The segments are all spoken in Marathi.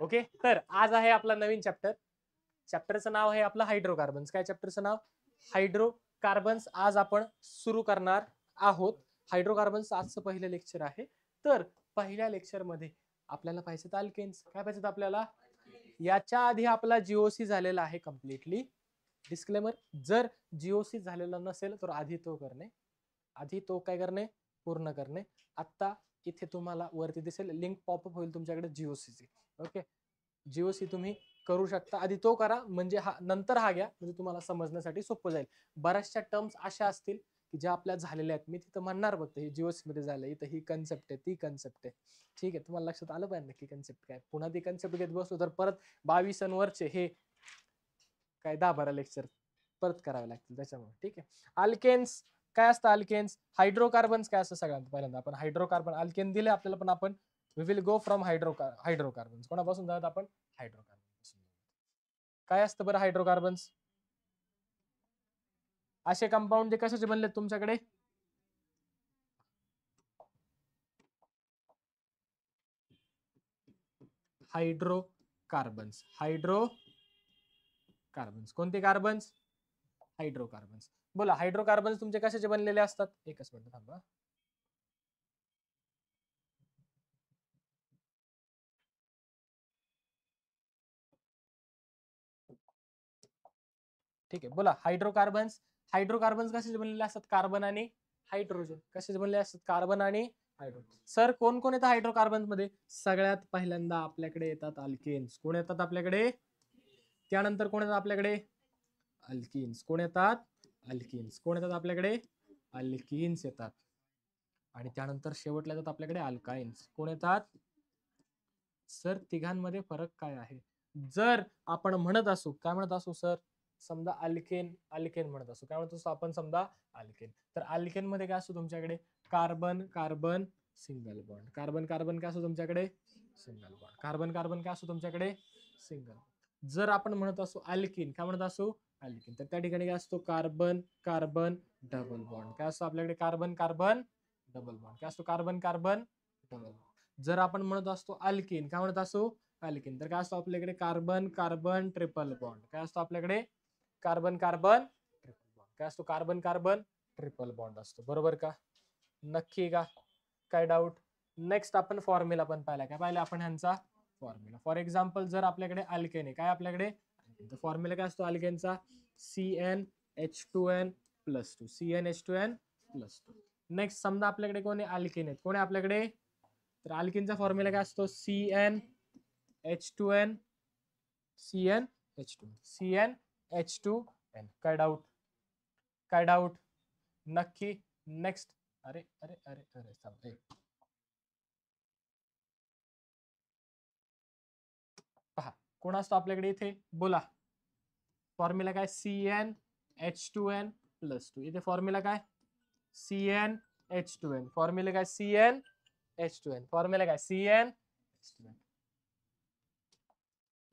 ओके, तर आज आहे आपला नवीन चॅप्टरचं नाव आहे आपलं हायड्रोकार्बन्स. काय चॅप्टरचं नाव? हायड्रोकार्बन्स. आज आपण सुरू करणार आहोत. हायड्रोकार्बन्स आजचं पहिलं लेक्चर आहे. तर पहिल्या लेक्चर मध्ये आपल्याला पाहिजे अल्केन्स. काय पाहिजे आपल्याला? याच्या आधी आपला जीओसी झालेला आहे कम्प्लिटली. डिस्क्लेमर, जर जीओसी झालेला नसेल तर आधी तो काय करणे? पूर्ण करणे. आता इथे तुम्हाला वरती दिसेल लिंक पॉपअप होईल तुमच्याकडे जीओसीची. ओके, जीओसी तुम्ही करू शकता. आधी तो करा, म्हणजे नंतर हा घ्या, म्हणजे तुम्हाला समजण्यासाठी सोपं जाईल. बऱ्याचशा टर्म्स अशा असतील की ज्या आपल्या झालेल्या आहेत. मी तिथं म्हणणार फक्त हे जीओसी मध्ये झालं, इथं ही कन्सेप्ट आहे, ती कन्सेप्ट आहे. ठीक आहे, तुम्हाला लक्षात आलं पाहिजे नक्की कन्सेप्ट काय. पुन्हा ती कन्सेप्ट घेत बसलो तर परत 22 वरचे हे काय 10-12 लेक्चर परत करावे लागतील त्याच्यामुळे. ठीक आहे, अल्केन्स काय असतं? अल्केन्स. हायड्रोकार्बन्स काय असतं? सगळ्यांत पहिल्यांदा आपण हायड्रोकार्बन अल्केन दिले आपल्याला, पण आपण we will go from hydrocarbons. कोणापासून जात आपण? हायड्रोकार्बन. काय असतं बरं हायड्रोकार्बन्स? असे कंपाऊंड जे कशाचे बनले तुमच्याकडे? हायड्रोकार्बन्स. हायड्रोकार्बन्स कोणते कार्बन्स? हायड्रोकार्बन्स. बोला, हायड्रोकार्बन्स तुमचे कशाचे बनलेले असतात? एकच मिनिट थांबा. ठीक आहे, बोला. हायड्रोकार्बन्स कशाचे बनलेले असतात? कार्बन आणि हायड्रोजन. कशाचे बनलेले असतात? कार्बन आणि हायड्रोजन. सर कोण कोण येतात हायड्रोकार्बन्स मध्ये? सगळ्यात पहिल्यांदा आपल्याकडे येतात अल्केन्स. कोण येतात आपल्याकडे? त्यानंतर कोण येतात आपल्याकडे? अल्किन्स. कोण येतात? अल्किन्स. कोण येतात आपल्याकडे? अल्किन्स येतात. आणि त्यानंतर शेवटला येतात आपल्याकडे अल्काइन्स. कोण येतात? सर तिघांमध्ये फरक काय आहे? जर आपण म्हणत असू, काय म्हणत असू सर? समजा अल्केन म्हणत असू, काय म्हणत असू आपण? समजा अल्केन. तर अल्केन मध्ये काय असतो तुमच्याकडे? Carbon carbon single bond. Carbon carbon काय असतो तुमच्याकडे? Single bond. कार्बन कार्बन काय असतो तुमच्याकडे? सिंगल. जर आपण म्हणत असू अल्किन, काय म्हणत असू? अल्किन, तर त्या ठिकाणी काय असतो? Carbon carbon double bond. काय असतो आपल्याकडे? Carbon carbon double bond. काय असतो? Carbon carbon double bond. जर आपण म्हणत असतो अल्किन, काय म्हणत असू? अल्किन, तर काय असतो आपल्याकडे? Carbon carbon triple bond. काय असतो आपल्याकडे? Carbon carbon triple bond. काय असतो? कार्बन कार्बन ट्रिपल बॉन्ड असतो. बरोबर का? नक्की का? काय डाऊट? नेक्स्ट आपण फॉर्म्युला पण पाहिला. काय पाहिला आपण ह्यांचा? फॉर्म्युला. फॉर एक्झाम्पल जर आपल्याकडे अल्केन आहे, काय आपल्याकडे? फॉर्म्युला काय असतो अल्केनचा? CnH2n+2. CnH2n+2. नेक्स्ट समजा आपल्याकडे कोण आहे? अल्केन आहेत. कोण आहे आपल्याकडे? तर अल्किनचा फॉर्म्युला काय असतो? CnH2n. CnH2n. काय डाऊट? काय डाऊट? नक्की. नेक्स्ट. अरे अरे अरे अरे चालतंय. पहा कोण असतो आपल्याकडे इथे? बोला. फॉर्म्युला काय? CnH2n+2. इथे फॉर्म्युला काय? CnH2n. फॉर्म्युला काय? CnH2n. फॉर्म्युला काय? CnH2n.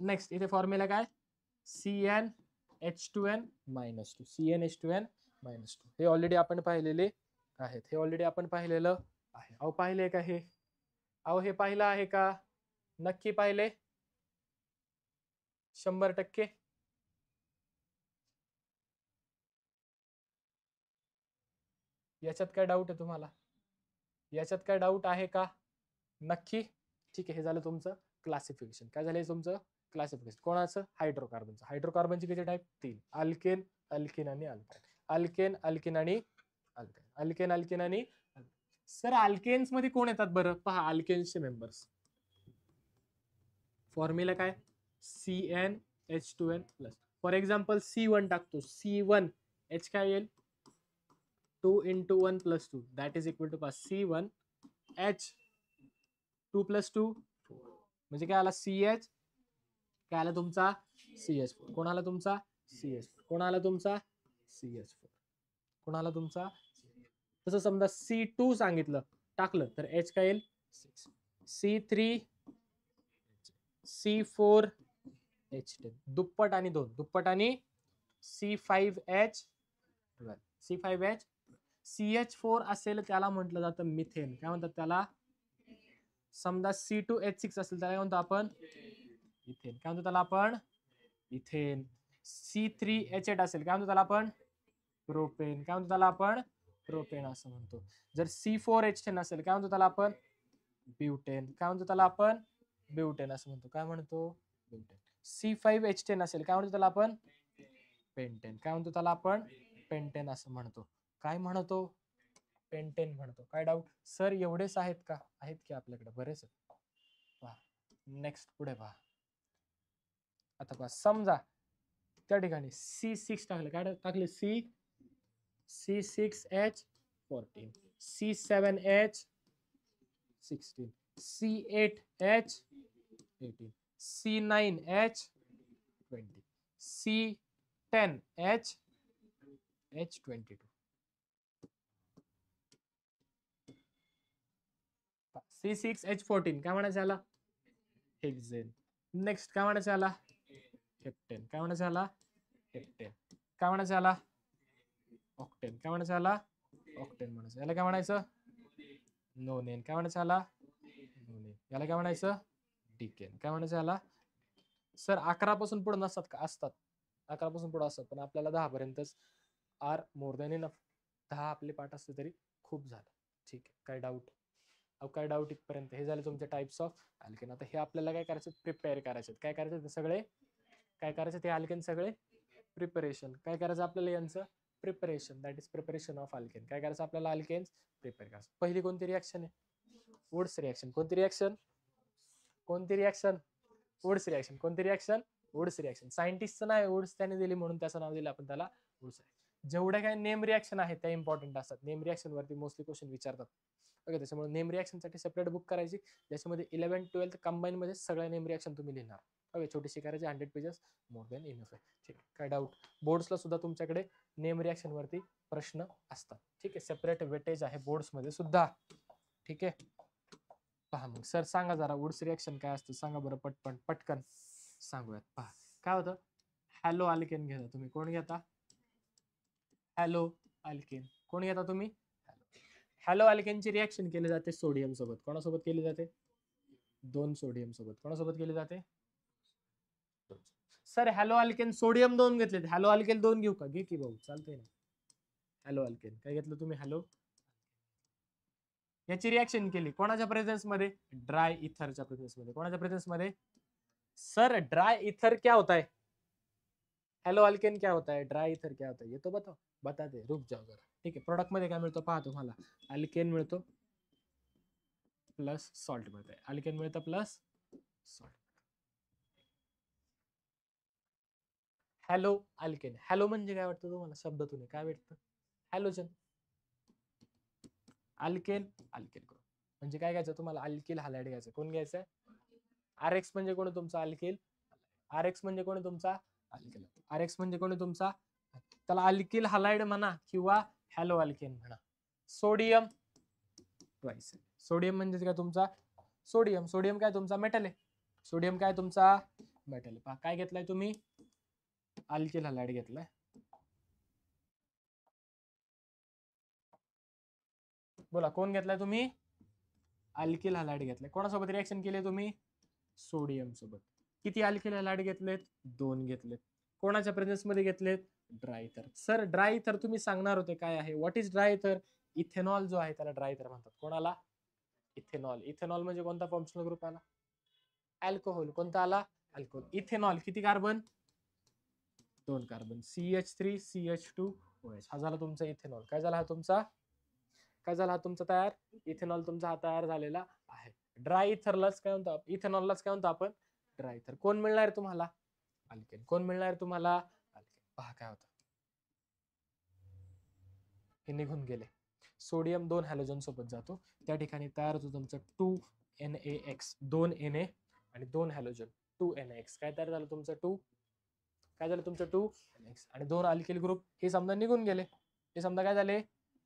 नेक्स्ट इथे फॉर्म्युला काय? CnH2n-2. CnH2n-2. हे ऑलरेडी आपण पाहिलेले आहेत. हे ऑलरेडी आपण पाहिलेलं आहे. अहो पाहिले का हे? अहो हे पाहिलं आहे का? नक्की पाहिले? 100%. याच्यात काय डाऊट आहे तुम्हाला? याच्यात काय डाऊट आहे का? नक्की. ठीक आहे, हे झालं तुमचं क्लासिफिकेशन. काय झालं तुमचं? क्लासिफिकेशन. कोणाचं? हायड्रोकार्बनचं. हायड्रोकार्बनची किती टाईप? 3. अल्केन, अल्किन आणि अल्काइन. अल्केन, अल्किन आणि अल्काइन. अल्केन, अल्किन आणि सर अल्केन्स मध्ये कोण येतात बरं? पहा अल्केन्सचे मेंबर्स. फॉर्म्युला काय? CnH2n+. फॉर एक्झाम्पल C1 टाकतो. C1 H काय येईल? 2 × 1 + 2 that is equal to C1 H 2 + 2 म्हणजे काय आला? CH. काय आला तुमचा? CH4. कोण आला तुमचा? CH4. कोण आला तुमचा? CH4. कोण आला तुमचा? तसं समजा C2 सांगितलं, टाकलं तर H काय येईल? 6. C3 C4 H10. दुप्पट आणि 2 दुप्पट आणि C5H12. C5H. CH4 असेल त्याला म्हटलं जातं मिथेन. काय म्हणतात त्याला? समजा C2H6 असेल त्याला काय म्हणतो आपण? इथेन. काय म्हणतो त्याला आपण? इथेन. C3H8 असेल काय म्हणतो त्याला आपण? प्रोपेन. काय म्हणतो त्याला आपण? प्रोपेन असं म्हणतो. जर C4H10 असेल काय म्हणतो त्याला आपण? ब्युटेन. काय म्हणतो त्याला आपण? ब्युटेन असं म्हणतो. काय म्हणतो? ब्युटेन. C5H10 असेल काय म्हणतो त्याला आपण? पेंटेन. काय म्हणतो त्याला आपण? पेंटेन असं म्हणतो. काय म्हणतो? पेंटेन म्हणतो. काय डाऊट? सर एवढेच आहेत का? आहेत की आपल्याकडे बरेच आहेत. पहा नेक्स्ट पुढे पहा. आता पहा समजा त्या ठिकाणी C6 टाकले. काय टाकले? C6H14, C7H16, C8H18, C9H20, C10H22. C6H14 काय म्हणायचं याला? हेक्झेन. नेक्स्ट काय म्हणायचं याला? हेप्टेन. काय म्हणायचं याला? हेप्टेन. काय म्हणायचं याला? ऑक्टेन. काय म्हणायचं याला? ऑक्टेन म्हणायचं. याला काय म्हणायचं? नोनेन. काय म्हणायचं याला? नोनेन. याला काय म्हणायचं? डिकेन. काय म्हणायचं याला? सर 11 पासून पुढे नसतात का? असतात. 11 पासून पुढे असतात पण आपल्याला 10 पर्यंतच आर मोर दॅन इनफ. 10 आपले पाठ असले तरी खूप झालं. ठीक आहे. काय डाऊट? काय डाऊट इथपर्यंत? हे झाले तुमचे टाइप्स ऑफ अल्केन. आता हे आपल्याला काय करायचं? प्रिपेअर करायचे. काय करायचं ते सगळे? काय करायचं ते अल्केन सगळे? प्रिपरेशन. काय करायचं आपल्याला यांचं? Preparation. That is preparation of alkane. काय करायचं आपल्याला? अल्केन्स प्रिपेअर करायचं. पहिली कोणती रिॲक्शन आहे? Wurtz reaction. कोणती रिॲक्शन? कोणती रिॲक्शन? Wurtz reaction. कोणती रिॲक्शन? Wurtz reaction. सायंटिस्टचं नाही वुड्स त्याने दिली म्हणून त्याचं नाव दिलं आपण त्याला वुड्स. जेवढ्या काही नेम रिॲक्शन आहेत त्या इम्पॉर्टंट असतात. नेम रिॲक्शन वरती मोस्टली क्वेश्चन विचारतात. ओके त्याच्यामुळे नेम रिॲक्शन साठी सेपरेट बुक करायची ज्याच्यामध्ये 11th-12th कंबाईन मध्ये सगळ्या नेम रिॲक्शन तुम्ही लिहिणार. ओके छोटीशी करायची 100 पेजेस मोर दॅन इनफ आहे. ठीक आहे. काय डाऊट? बोर्ड्सला सुद्धा तुमच्याकडे नेम रिॲक्शन वरती प्रश्न असतात. ठीक आहे. सेपरेट वेटेज आहे बोर्ड्स मध्ये सुद्धा. ठीक आहे. पहा मग सर सांगा जरा वुड्स रिॲक्शन काय असतं सांगा बरं पटकन सांगूयात. पहा काय होतं? हॅलो अल्केन घेता तुम्ही. कोण घेता? Hello alkane. कोण घेता तुम्ही? हॅलो अल्केनची रिॲक्शन केली जाते सोडियम सोबत. कोणासोबत केली जाते? 2 सोडियम सोबत. कोणासोबत केली जाते? सर हॅलो अल्केन सोडियम 2 घेतले. हॅलो अल्केन 2 घेऊ का? घे की भाऊ चालतंय ना. हॅलो अल्केन काय घेतलं तुम्ही? हॅलो. याची रिॲक्शन केली कोणाच्या प्रेझेन्स मध्ये? ड्राय इथरच्या प्रेझेन्स मध्ये. कोणाच्या प्रेझेन्स मध्ये? सर ड्राई इथर क्या होता है? हेलो अल्केन क्या होता है? ड्राई इथर क्या होता है? ये तो बताओ. बता दे. रुक जाओ जरा. ठीक आहे. प्रोडक्ट मध्ये काय मिळतो पहा तुम्हाला. अल्केन मिळतो प्लस सॉल्ट मिळतंय. अल्केन मिळतं plus salt. Hello alkane. Hello म्हणजे काय वाटतं तुम्हाला शब्दातून? काय वाटतं? हॅलोजन. अल्केन अल्केन ग्रुप म्हणजे काय घ्यायचं तुम्हाला? अल्किल हॅलाइड घ्यायचं. कोण घ्यायचं? आरएक्स म्हणजे कोण तुमचा? अल्किल. आरएक्स म्हणजे कोण तुमचा? अल्किल. आरएक्स म्हणजे कोण तुमचा? त्याला अल्किल हॅलाइड म्हणा किंवा हॅलो अल्केन म्हणा. Sodium twice. सोडियम म्हणजे काय तुमचा? सोडियम. सोडियम काय तुमचा? मेटल आहे. सोडियम काय तुमचा? मेटल. पहा काय घेतलाय तुम्ही? अल्किल हॅलाइड घेतलाय. बोला कोण घेतलाय तुम्ही? अल्किल हॅलाइड घेतलाय. कोणासोबत रिएक्शन केली तुम्ही? सोडियम सोबत. किती अल्किल हॅलाइड घेतलेत? 2 घेतलेत. कोणाच्या प्रेझेन्स मध्ये घेतलेत? ड्राय इथर. सर ड्राय इथर तुम्ही सांगणार होते काय आहे? व्हॉट इज ड्राय इथर? इथेनॉल जो आहे त्याला ड्राय इथर म्हणतात. कोणाला? इथेनॉल. इथेनॉल म्हणजे कोणता फंक्शनल ग्रुप आला? अल्कोहोल. कोणता आला? अल्कोहोल. इथेनॉल किती carbon? 2 carbon. CH3 CH2 OH. हा झाला तुमचा इथेनॉल. काय झाला हा तुमचा? काय झाला हा तुमचा तयार? इथेनॉल तुमचा हा तयार झालेला आहे. ड्राय इथरलाच काय म्हणतो? इथेनॉललाच काय म्हणतो आपण? ड्राय इथर. कोण मिळणार तुम्हाला? अल्केन. कोण मिळणार तुम्हाला? अल्केन. पहा काय होतं. हे निघून गेले. सोडियम 2 हॅलोजन सोबत जातो. त्या ठिकाणी तयार होतो तुमचं 2NaX. 2 Na आणि 2 हॅलोजन 2NaX. काय तयार झालं तुमचं? 2. काय झालं तुमचं? 2NaX आणि 2 अल्किल ग्रुप हे समजा निघून गेले. हे समजा काय झाले?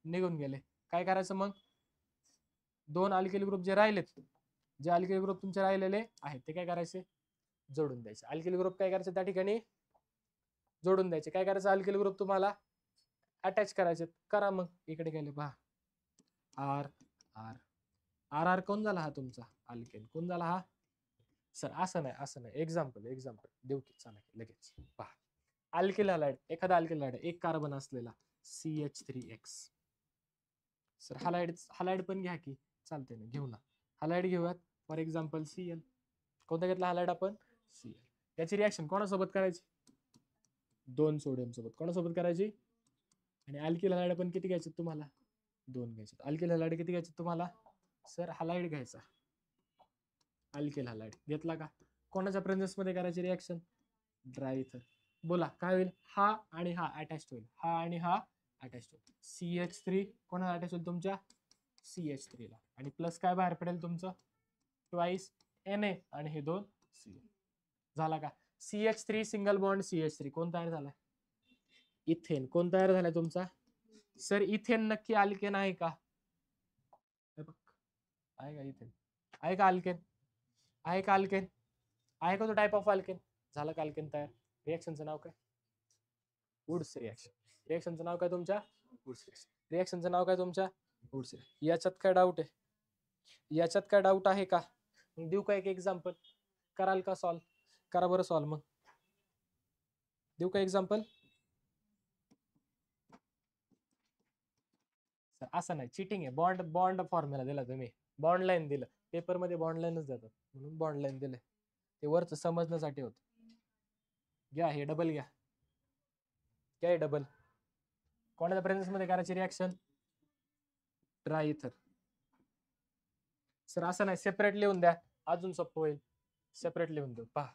निघून गेले. काय करायचं मग? 2 अल्किल ग्रुप जे राहिलेत, जे अल्किल ग्रुप तुमचे राहिलेले आहेत ते काय करायचे? जोडून द्यायचे. अल्किल ग्रुप काय करायचे त्या ठिकाणी? जोडून द्यायचे. काय करायचं? अल्किल ग्रुप तुम्हाला अटॅच करायचे. करा मग. इकडे गेले पहा. आर आर आर आर कोण झाला हा तुमचा? अल्केन. कोण झाला हा? सर असं नाही, असं नाही. एक्झाम्पल देऊ की, चला लगेच पहा. अल्किल हलाइड, एखादा अल्किल हलाइड, एक कार्बन असलेला CH3X. सर हलाइड पण घ्या की, चालते ना, घेऊ ना. हलाइड घेऊयात. For example Cl. कोणता घेतला हलाइड आपण? Cl. याची रिॲक्शन कोणासोबत करायची? 2 सोडियम सोबत. कोणासोबत करायची? आणि अल्किल हलाइड पण किती घ्यायचे तुम्हाला? 2 घ्यायचे. अल्किल हलाइड किती घ्यायचे तुम्हाला? सर हलाइड घ्यायचा. अल्किल हलाइड घेतला का? कोणाच्या प्रेझेन्स मध्ये करायची रिॲक्शन? ड्रायथर. बोला काय होईल? हा आणि हा अटॅच होईल. हा आणि हा अटॅच होईल. CH3 कोणाला अटॅच होईल? तुमच्या CH3 ला. आणि प्लस काय बाहेर पडेल तुमचं? ट्वाइस Na आणि हे 2 Cl. झाला का? CH3 सिंगल बॉन्ड CH3 कोण तयार झालाय? इथेन. कोण तयार झालाय तुमचा? सर इथेन नक्की अल्केन आहे का? आहे का इथेन? आहे का अल्केन? आहे का अल्केन? आहे का तो टाइप ऑफ अल्केन? झालं का अल्केन तयार? रिएक्शनचं नाव काय? Wurtz reaction. रिएक्शनचं नाव काय तुमच्या? Wurtz reaction. रिएक्शनचं नाव काय तुमच्या? Wurtz reaction. याच्यात काय डाऊट आहे? याच्यात काय डाऊट आहे का? मग देऊ का एक एक्झाम्पल? कराल का सॉल्व? करा बरं सॉल्व मग. देऊ का एक्झाम्पल? असं नाही, चिटिंग आहे. बॉन्ड बॉन्ड फॉर्म्युला दिला तुम्ही, बॉन्ड लाईन दिलं. पेपर मध्ये बॉन्ड लाईनच देतात म्हणून बॉन्ड लाईन दिले. ते वरच समजण्यासाठी होत. घ्या हे डबल घ्या. काय डबल? कोणाच्या प्रेझेन्स मध्ये करायची रिॲक्शन? ड्रायथर. सर असं नाही, सेपरेट लिहून द्या, अजून सोपं होईल. सेपरेट लिहून देऊ पहा.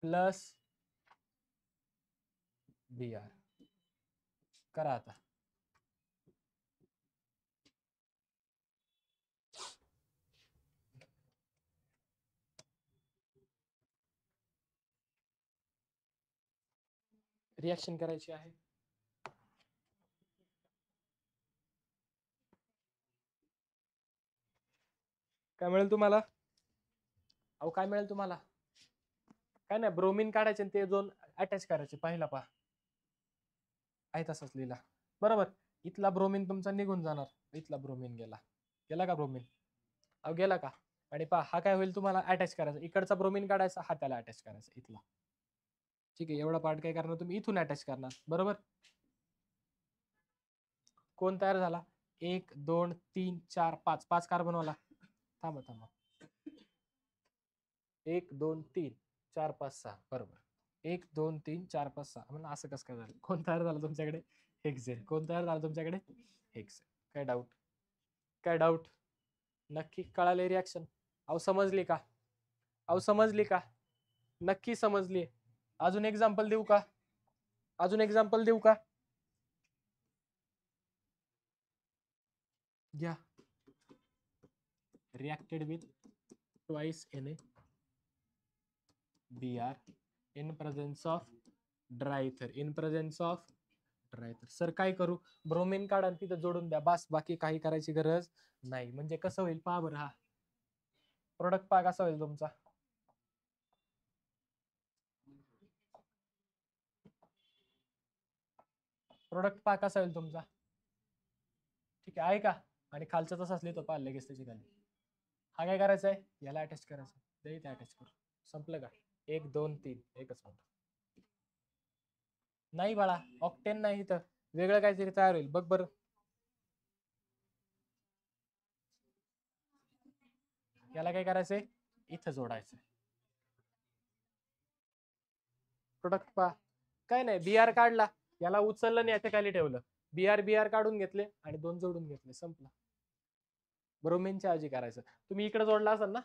Plus Br. करा आता. रिॲक्शन करायची आहे. काय मिळेल तुम्हाला? अहो काय मिळेल तुम्हाला? काय नाही, ब्रोमिन काढायचे ते 2 अटॅच करायचे. पहिला पहा आहे तसंच लिहिला बरोबर. इथला ब्रोमिन तुमचा निघून जाणार. इथला ब्रोमिन गेला. गेला का ब्रोमिन? अहो गेला का? आणि पहा हा काय होईल? तुम्हाला अटॅच करायचा. इकडचा ब्रोमिन काढायचा, हा त्याला अटॅच करायचा इथला. ठीक आहे, एवढा पार्ट काय करणार तुम्ही? इथून अटॅच करणार बरोबर. कोण तयार झाला? 1 2 3 4 5. 5 कार्बन वाला. थांबा थांबा. 1 2 3 4 5 6 बरोबर. 1 2 3 4 5 6. म्हणून असं कसं काय झालं? कोण तयार झालं तुमच्याकडे? हेक्सेन. कोण तयार झालं तुमच्याकडे? हेक्सेन. काय डाऊट? काय डाऊट? नक्की कळाले रिॲक्शन? अहो समजली का? अहो समजली का? नक्की समजली. अजून एक्झाम्पल देऊ का? अजून एक्झाम्पल देऊ का? घ्या. Reacted with twice Na Br in presence of dry ether. In presence of dry ether. Sir काय करू? ब्रोमिन काढा आणि तिथं जोडून द्या, बस. बाकी काही करायची गरज नाही. म्हणजे कसं होईल पहा बरं. हा प्रोडक्ट पहा कसा होईल तुमचा. प्रोडक्ट पहा कसा होईल तुमचा. ठीक आहे का? आणि खालचा तसाच लिहितो पहा लगेच त्याची खाली. हा काय करायचा आहे? याला अटॅच करायचं. ते इथे अटॅच करू. संपलं का? 1 2 3. एकच मिनिट. नाही बाळा, ऑक्टेन नाही, इथं वेगळं काहीतरी तयार होईल बघ बरं. याला काय करायचंय? इथं जोडायचंय. प्रोडक्ट पहा. काय नाही, Br काढला, याला उचललं आणि याच्या खाली ठेवलं. Br काढून घेतले आणि 2 जोडून घेतले. संपला. ब्रोमिनच्या ऐवजी करायचं. तुम्ही इकडे जोडला असाल ना,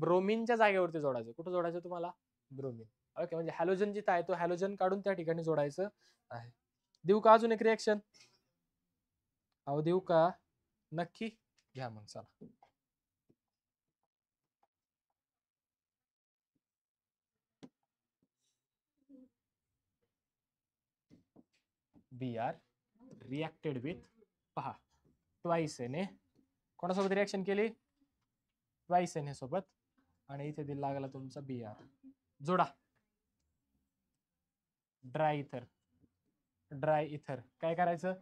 ब्रोमिनच्या जागेवरती जोडायचं. कुठं जोडायचं तुम्हाला? ब्रोमिन. ओके, म्हणजे हॅलोजन जिथं आहे तो हॅलोजन काढून त्या ठिकाणी जोडायचं आहे. देऊ का अजून एक रिएक्शन? अहो देऊ का? नक्की घ्या मग चला. Br रिएक्टेड विथ पहा ट्वाइस Na. कोणासोबत रिएक्शन केली? ट्वाइस Na सोबत. आणि इथे दिला लागला तुमचा Br. जोडा. ड्राय इथर. ड्राय इथर काय करायचं?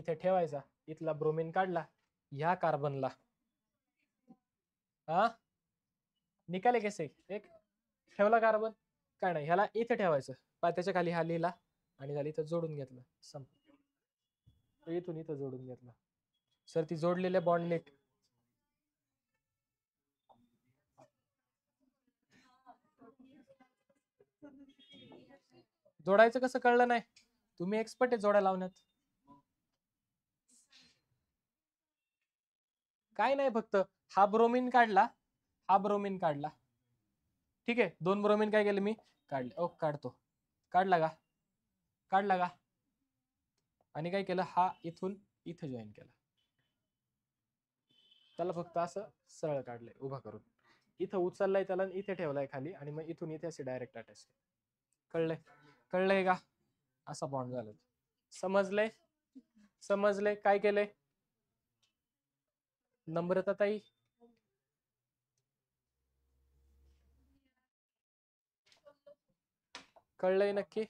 इथे ठेवायचा, इथला ब्रोमीन काढला, ह्या कार्बनला हा निकाले कैसे एक ठेवला कार्बन, काय नाही, ह्याला इथे ठेवायचं, त्याच्या खाली हा लिहिला आणि झाली इथं जोडून घेतलं, इथून इथं जोडून घेतलं. सर ती जोडलेल्या बॉन्ड नीट जोडायचं कसं कळलं नाही, तुम्ही एक्सपर्ट आहे जोड्या लावण्यात. काय नाही, फक्त हा ब्रोमीन काढला, हा ब्रोमीन काढला, ठीक आहे, 2 ब्रोमीन काय केले मी काढले, ओ काढतो, काढला का, काढला का, आणि काय केलं, हा इथून इथं जॉईन केला, त्याला फक्त असं सरळ काढलंय उभा करून, इथं उचललाय त्याला इथे ठेवलाय खाली, आणि मग इथून इथे असे डायरेक्ट अटॅच. कळलंय, कळलंय का, असा बॉन्ड झाला. समजले, समजले काय केलंय नम्रता ताई, कळलंय नक्की,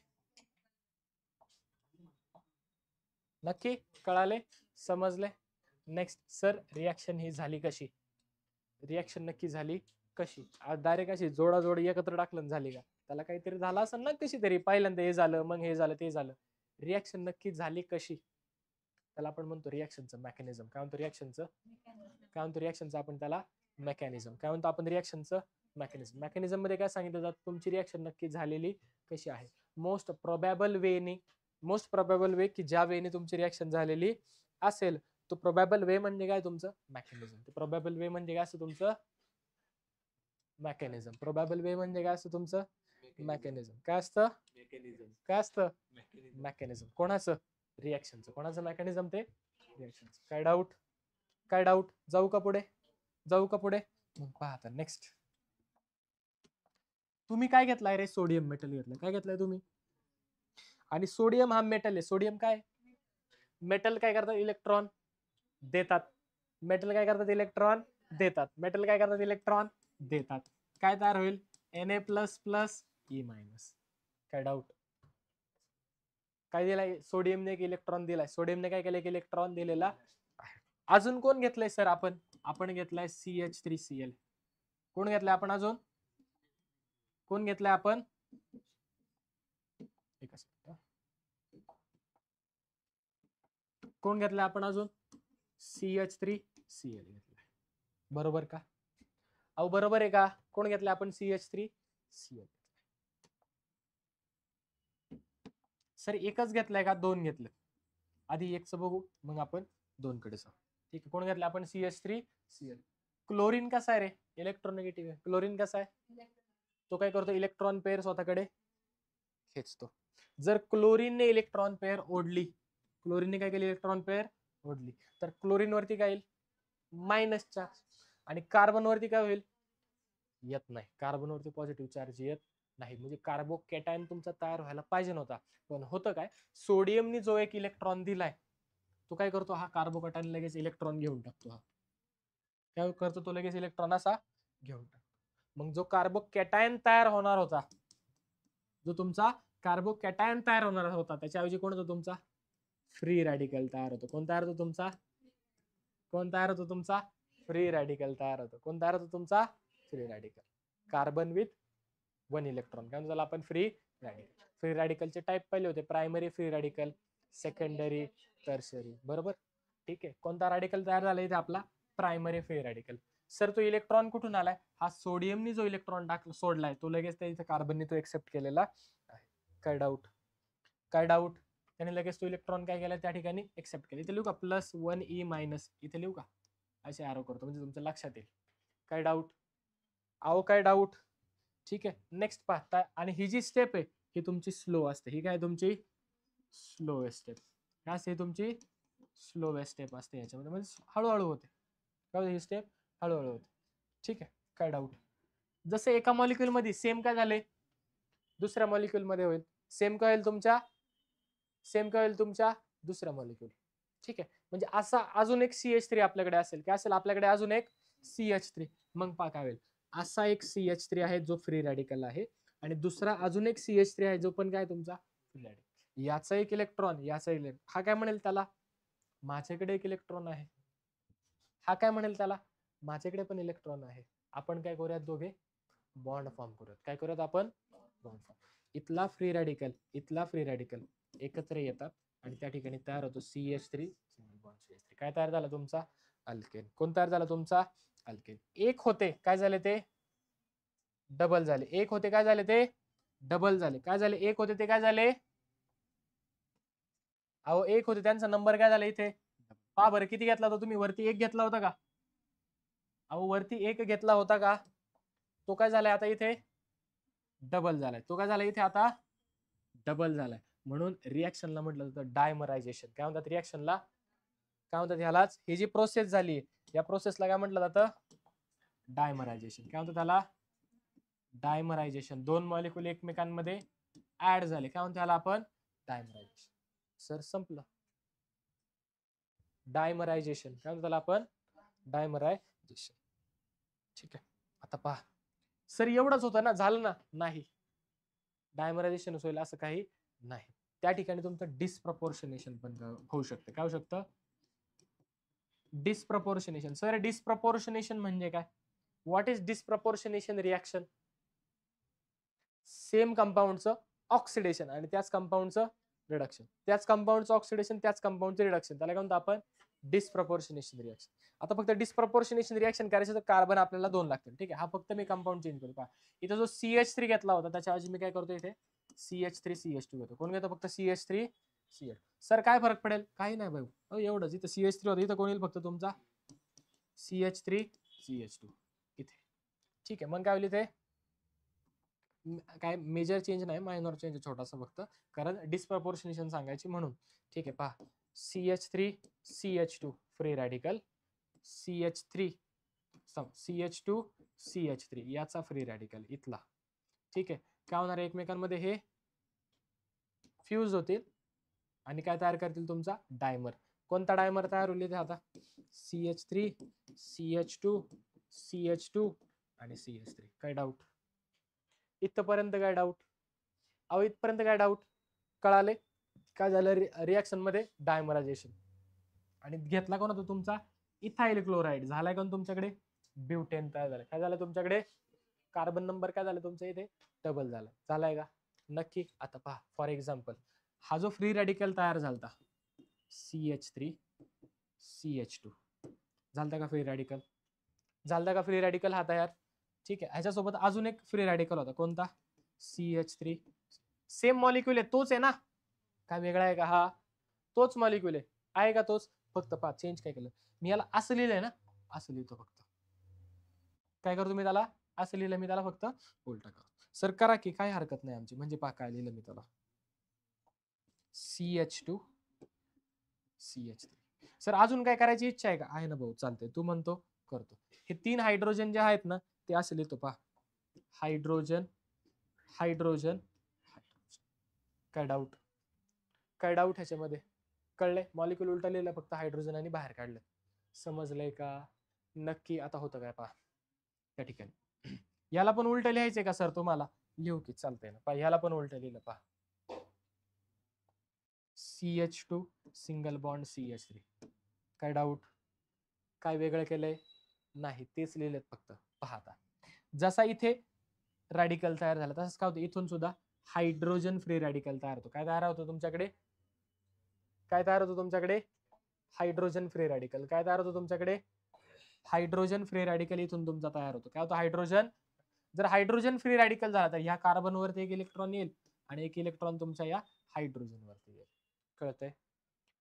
नक्की कळाले, समजले. नेक्स्ट सर, रिॲक्शन ही झाली कशी, रिॲक्शन नक्की झाली कशी, डायरेक्ट अशी जोडाजोडी एकत्र टाकलं झाली का, त्याला काहीतरी झालं असं ना, कशी तरी पहिल्यांदा हे झालं, मग हे झालं, ते झालं, रिॲक्शन नक्की झाली कशी, त्याला आपण म्हणतो रिॲक्शनचं मेकॅनिझम. काय म्हणतो रिॲक्शनचं, काय म्हणतो रिॲक्शनचं आपण त्याला मेकॅनिझम, काय म्हणतो आपण रिॲक्शनचं मेकॅनिझम. मेकॅनिझम मध्ये काय सांगितलं जातं, तुमची रिॲक्शन नक्की झालेली कशी आहे, मोस्ट प्रोबॅबल वेने, मोस्ट प्रोबॅबल वे की ज्या वेने तुमची रिॲक्शन झालेली असेल, तो प्रोबॅबल वे म्हणजे काय तुमचं मेकॅनिझम. प्रोबॅबल वे म्हणजे काय असं तुमचं मेकॅनिझम, प्रोबॅबल वे म्हणजे काय असतं तुमचं मेकॅनिझम, काय असतं काय असतं मेकॅनिझम, कोणाचं रिॲक्शनचं, कोणाचं मेकॅनिझम ते रिॲक्शनचं. काय डाऊट, काय डाऊट, जाऊ का पुढे, जाऊ का पुढे, मग पहा आता नेक्स्ट. तुम्ही काय घेतलाय रे, सोडियम मेटल घेतलंय, काय घेतलंय तुम्ही, आणि सोडियम हा मेटल आहे, सोडियम काय मेटल काय करतात, इलेक्ट्रॉन देतात, मेटल काय करतात, इलेक्ट्रॉन देतात, मेटल काय करतात, इलेक्ट्रॉन देतात, काय तयार होईल Na++E-. काय डाऊट, काय दिलाय सोडियमने एक इलेक्ट्रॉन दिलाय, सोडियमने काय केलं एक इलेक्ट्रॉन दिलेला. अजून कोण घेतलंय सर, आपण आपण घेतलाय CH3Cl, कोण घेतलाय आपण, अजून कोण घेतलाय आपण, कोण घेतलाय आपण अजून CH3Cl घेतलाय, बरोबर का, अहो बरोबर आहे का, कोण घेतलाय आपण CH3Cl. सर एकच घेतलाय का, दोन घेतले, आधी एकच बघू मग आपण दोन कडे जाऊ, ठीक आहे. कोण घेतलं आपण CH3Cl. क्लोरीन कसा आहे रे, इलेक्ट्रोनेगेटिव्ह आहे, क्लोरीन कसा आहे, तो काय करतो इलेक्ट्रॉन पेअर स्वतःकडे खेचतो. जर क्लोरीनने इलेक्ट्रॉन पेअर ओढली, क्लोरीनने काय केली इलेक्ट्रॉन पेअर ओढली, तर क्लोरीन वरती काय येईल मायनस चार्ज, आणि कार्बन वरती काय होईल येत नाही, कार्बन वरती पॉझिटिव्ह चार्ज येत नाही, म्हणजे कार्बोकॅटायन तुमचा तयार व्हायला पाहिजे नव्हता. पण होतं काय, सोडियमने जो एक इलेक्ट्रॉन दिलाय, तो काय करतो हा कार्बोकॅटायन लगेच इलेक्ट्रॉन घेऊन टाकतो, हा काय करतो तो लगेच इलेक्ट्रॉन असा घेऊन टाकतो. मग जो कार्बोकॅटायन तयार होणार होता, जो तुमचा कार्बोकॅटायन तयार होणार होता, त्याच्याऐवजी कोण होतो तुमचा फ्री रॅडिकल तयार होतो. कोण तयार होतो तुमचा, कोण तयार होतो तुमचा फ्री रॅडिकल तयार होतो. कोण तयार होतो तुमचा free radical, carbon with 1 electron, काय म्हणतो आपण फ्री रॅडिकल. फ्री रॅडिकलचे टाइप पहिले होते, primary free radical, secondary, tertiary, बरोबर, ठीक आहे. कोणता रॅडिकल तयार झाला इथे आपला प्रायमरी फ्री रॅडिकल. सर तो इलेक्ट्रॉन कुठून आलाय, हा सोडियमनी जो इलेक्ट्रॉन सोडलाय तो लगेच त्या इथे कार्बनने तो एक्सेप्ट केलेला आहे. काय डाऊट, काय डाऊट, त्याने लगेच तो इलेक्ट्रॉन काय केला त्या ठिकाणी एक्सेप्ट केला. इथे लिहू का +1E- इथे लिहू का, असे आरो करतो म्हणजे तुमच्या लक्षात येईल. काय डाऊट, आओ काय डाऊट, ठीक आहे. नेक्स्ट पाहता, आणि ही जी स्टेप आहे ही तुमची स्लो असते, ही काय तुमची स्लोवेस्ट स्टेप, काय असते तुमची स्लोवेस्ट स्टेप असते याच्यामध्ये, म्हणजे हळूहळू होते, काय ही स्टेप हळूहळू होते, ठीक आहे. काय डाऊट, जसं एका मॉलिक्युल मध्ये सेम काय झाले दुसऱ्या मॉलिक्युल मध्ये होईल, सेम काय होईल तुमच्या, सेम काय होईल तुमच्या दुसऱ्या मॉलिक्युल, ठीक आहे. म्हणजे असा अजून एक CH3 आपल्याकडे असेल, काय असेल आपल्याकडे अजून एक CH3, मग पहा काय होईल, असा एक CH3 आहे जो फ्री रॅडिकल आहे, आणि दुसरा अजून एक CH3 आहे जो पण काय तुमचा फ्री रॅडिकल, याचा एक इलेक्ट्रॉन, याचा इलेक्ट्रॉन, हा काय म्हणेल त्याला माझ्याकडे एक इलेक्ट्रॉन आहे. हा काय म्हणेल त्याला, माझ्याकडे पण इलेक्ट्रॉन आहे. आपण काय करूयात, दोघे बॉन्ड फॉर्म करूयात. काय करूयात आपण, बॉन्ड फॉर्म. इथला फ्री रॅडिकल, इथला फ्री रॅडिकल एकत्र येतात आणि त्या ठिकाणी तयार होतो CH3 सिंगल बॉन्ड CH3. काय तयार झाला तुमचा, अल्केन. कोण तयार झाला तुमचा, अल्केन. एक होते काय झाले ते डबल झाले, एक होते काय झाले ते डबल झाले, काय झाले, एक होते ते काय झाले, अहो एक होते त्यांचा नंबर काय झाला इथे, पहा बरं किती घेतला होता तुम्ही, वरती एक घेतला होता का, अहो वरती एक घेतला होता का, तो काय झालाय आता इथे डबल झालाय, तो काय झाला इथे आता डबल झालाय. म्हणून रिॲक्शनला म्हटलं जातं डायमरायझेशन. काय म्हणतात रिॲक्शनला, काय म्हणतात ह्यालाच, ही जी प्रोसेस झाली या प्रोसेसला काय म्हटलं जातं, डायमरायझेशन. काय म्हणतात त्याला, डायमरायझेशन. दोन मॉलिक्यूल एकमेकांमध्ये ऍड झाले, काय म्हणतो त्याला आपण, डायमरायझेशन. सर संपलं, डायमरायझेशन. काय म्हणतो त्याला आपण, डायमरायझेशन. ठीक आहे. आता पहा सर एवढंच होतं ना, झालं ना, नाही, डायमरायझेशन होईल असं काही नाही. त्या ठिकाणी तुमचं डिस्प्रपोर्शनेशन पण होऊ शकतं. काय होऊ शकतं, डिस्प्रपोर्शनेशन. सर डिस्प्रपोर्शनेशन म्हणजे काय, what is disproportionation reaction, same कंपाऊंडचं ऑक्सिडेशन आणि त्याच कंपाऊंडचं रिडक्शन, त्याच कंपाऊंडचं ऑक्सिडेशन त्याच कंपाऊंडचं रिडक्शन, त्याला काय म्हणतो आपण, डिस्प्रपोर्शनेशन रिॲक्शन. आता फक्त डिस्प्रपोर्शनेशन रिॲक्शन करायचं तर कार्बन आपल्याला 2 लागतील. ठीक आहे, हा फक्त मी कंपाऊंड चेंज करतो. इथं जो CH3 घेतला होता त्याच्या ऐवजी मी काय करतो, इथे CH3 CH2 घेतो. कोण घेतो, फक्त CH3 CH. सर काय फरक पडेल, काही नाही भाऊ, एवढंच. इथं CH3 होतं, इथं कोण येईल फक्त तुमचा CH3 CH2 इथे. ठीक आहे, मग काय होईल इथे, काय मेजर चेंज नाही, मायनर चेंज छोटासा फक्त, कारण डिस्प्रपोर्शनेशन सांगायची म्हणून. ठीक आहे, पहा CH3 CH2 free radical, CH3 CH2 CH3 याचा फ्री रॅडिकल इथला. ठीक आहे, काय होणार आहे, एकमेकांमध्ये हे फ्यूज होतील आणि काय तयार करतील तुमचा डायमर. कोणता डायमर तयार होईल इथे आता, CH3 CH2 CH2 आणि CH3. काय डाऊट, इथपर्यंत काय डाऊट, अहो इथपर्यंत काय डाऊट, कळाले. काय झालं रिॲक्शन मध्ये डायमरायझेशन, आणि घेतला कोण होता तुमचा इथाइल क्लोराइड, झालाय का तुमच्याकडे ब्युटेन तयार झालं. काय झालं तुमच्याकडे, कार्बन नंबर काय झालं तुमच्या इथे डबल झाला, झालाय का नक्की. आता पहा फॉर एक्झाम्पल, हा जो फ्री रॅडिकल तयार झालता CH3 CH2 झालता का फ्री रॅडिकल, झालता का फ्री रॅडिकल हा तयार. ठीक आहे, ह्याच्यासोबत अजून एक फ्री रॅडिकल होता, कोणता, CH3. सेम मॉलिक्यूल आहे, तोच आहे ना, काय वेगळा आहे का, हा तोच मॉलिक्यूल आहे का तोच, फक्त पहा चेंज काय केलं, मी याला असं लिहिलंय ना, असं लिहितो फक्त. काय करतो मी त्याला, असं लिहिलं मी त्याला फक्त उलटा करतो. सर करा की, काय हरकत नाही आमची. म्हणजे पहा काय लिहिलं मी त्याला, CH2 CH3. सर अजून काय करायची इच्छा आहे का, आहे ना भाऊ, चालतंय, तू म्हणतो करतो. हे 3 हायड्रोजन जे आहेत ना ते असं लिहितो पहा, हायड्रोजन हायड्रोजन हायड्रोजन. काय डाऊट, काय डाऊट ह्याच्यामध्ये, कळलंय, मॉलिक्यूल उलटा लिहिलं फक्त हायड्रोजन आणि बाहेर काढलं, समजलंय का नक्की. आता होतं काय पहा त्या ठिकाणी, याला पण उलट लिहायचंय का सर तुम्हाला, लिहू की, चालतंय ना, पहा ह्याला पण उलट लिहिलं पहा, CH2 सिंगल बॉन्ड CH3. काय डाऊट, काय वेगळं केलंय, नाही तेच लिहिलेत फक्त. पहा आता जसा इथे रॅडिकल तयार झाला तसंच काय होतं, इथून सुद्धा हायड्रोजन फ्री रॅडिकल तयार होतो. काय तयार होतं तुमच्याकडे, काय तयार होतं तुमच्याकडे, हायड्रोजन फ्री रॅडिकल. काय तयार होतं तुमच्याकडे, हायड्रोजन फ्री रॅडिकल इथून तुमचा तयार होतो. काय होतं, हायड्रोजन. जर हायड्रोजन फ्री रॅडिकल झाला तर ह्या कार्बन वरती एक इलेक्ट्रॉन येईल आणि एक इलेक्ट्रॉन तुमच्या या हायड्रोजन वरती येईल. कळतंय,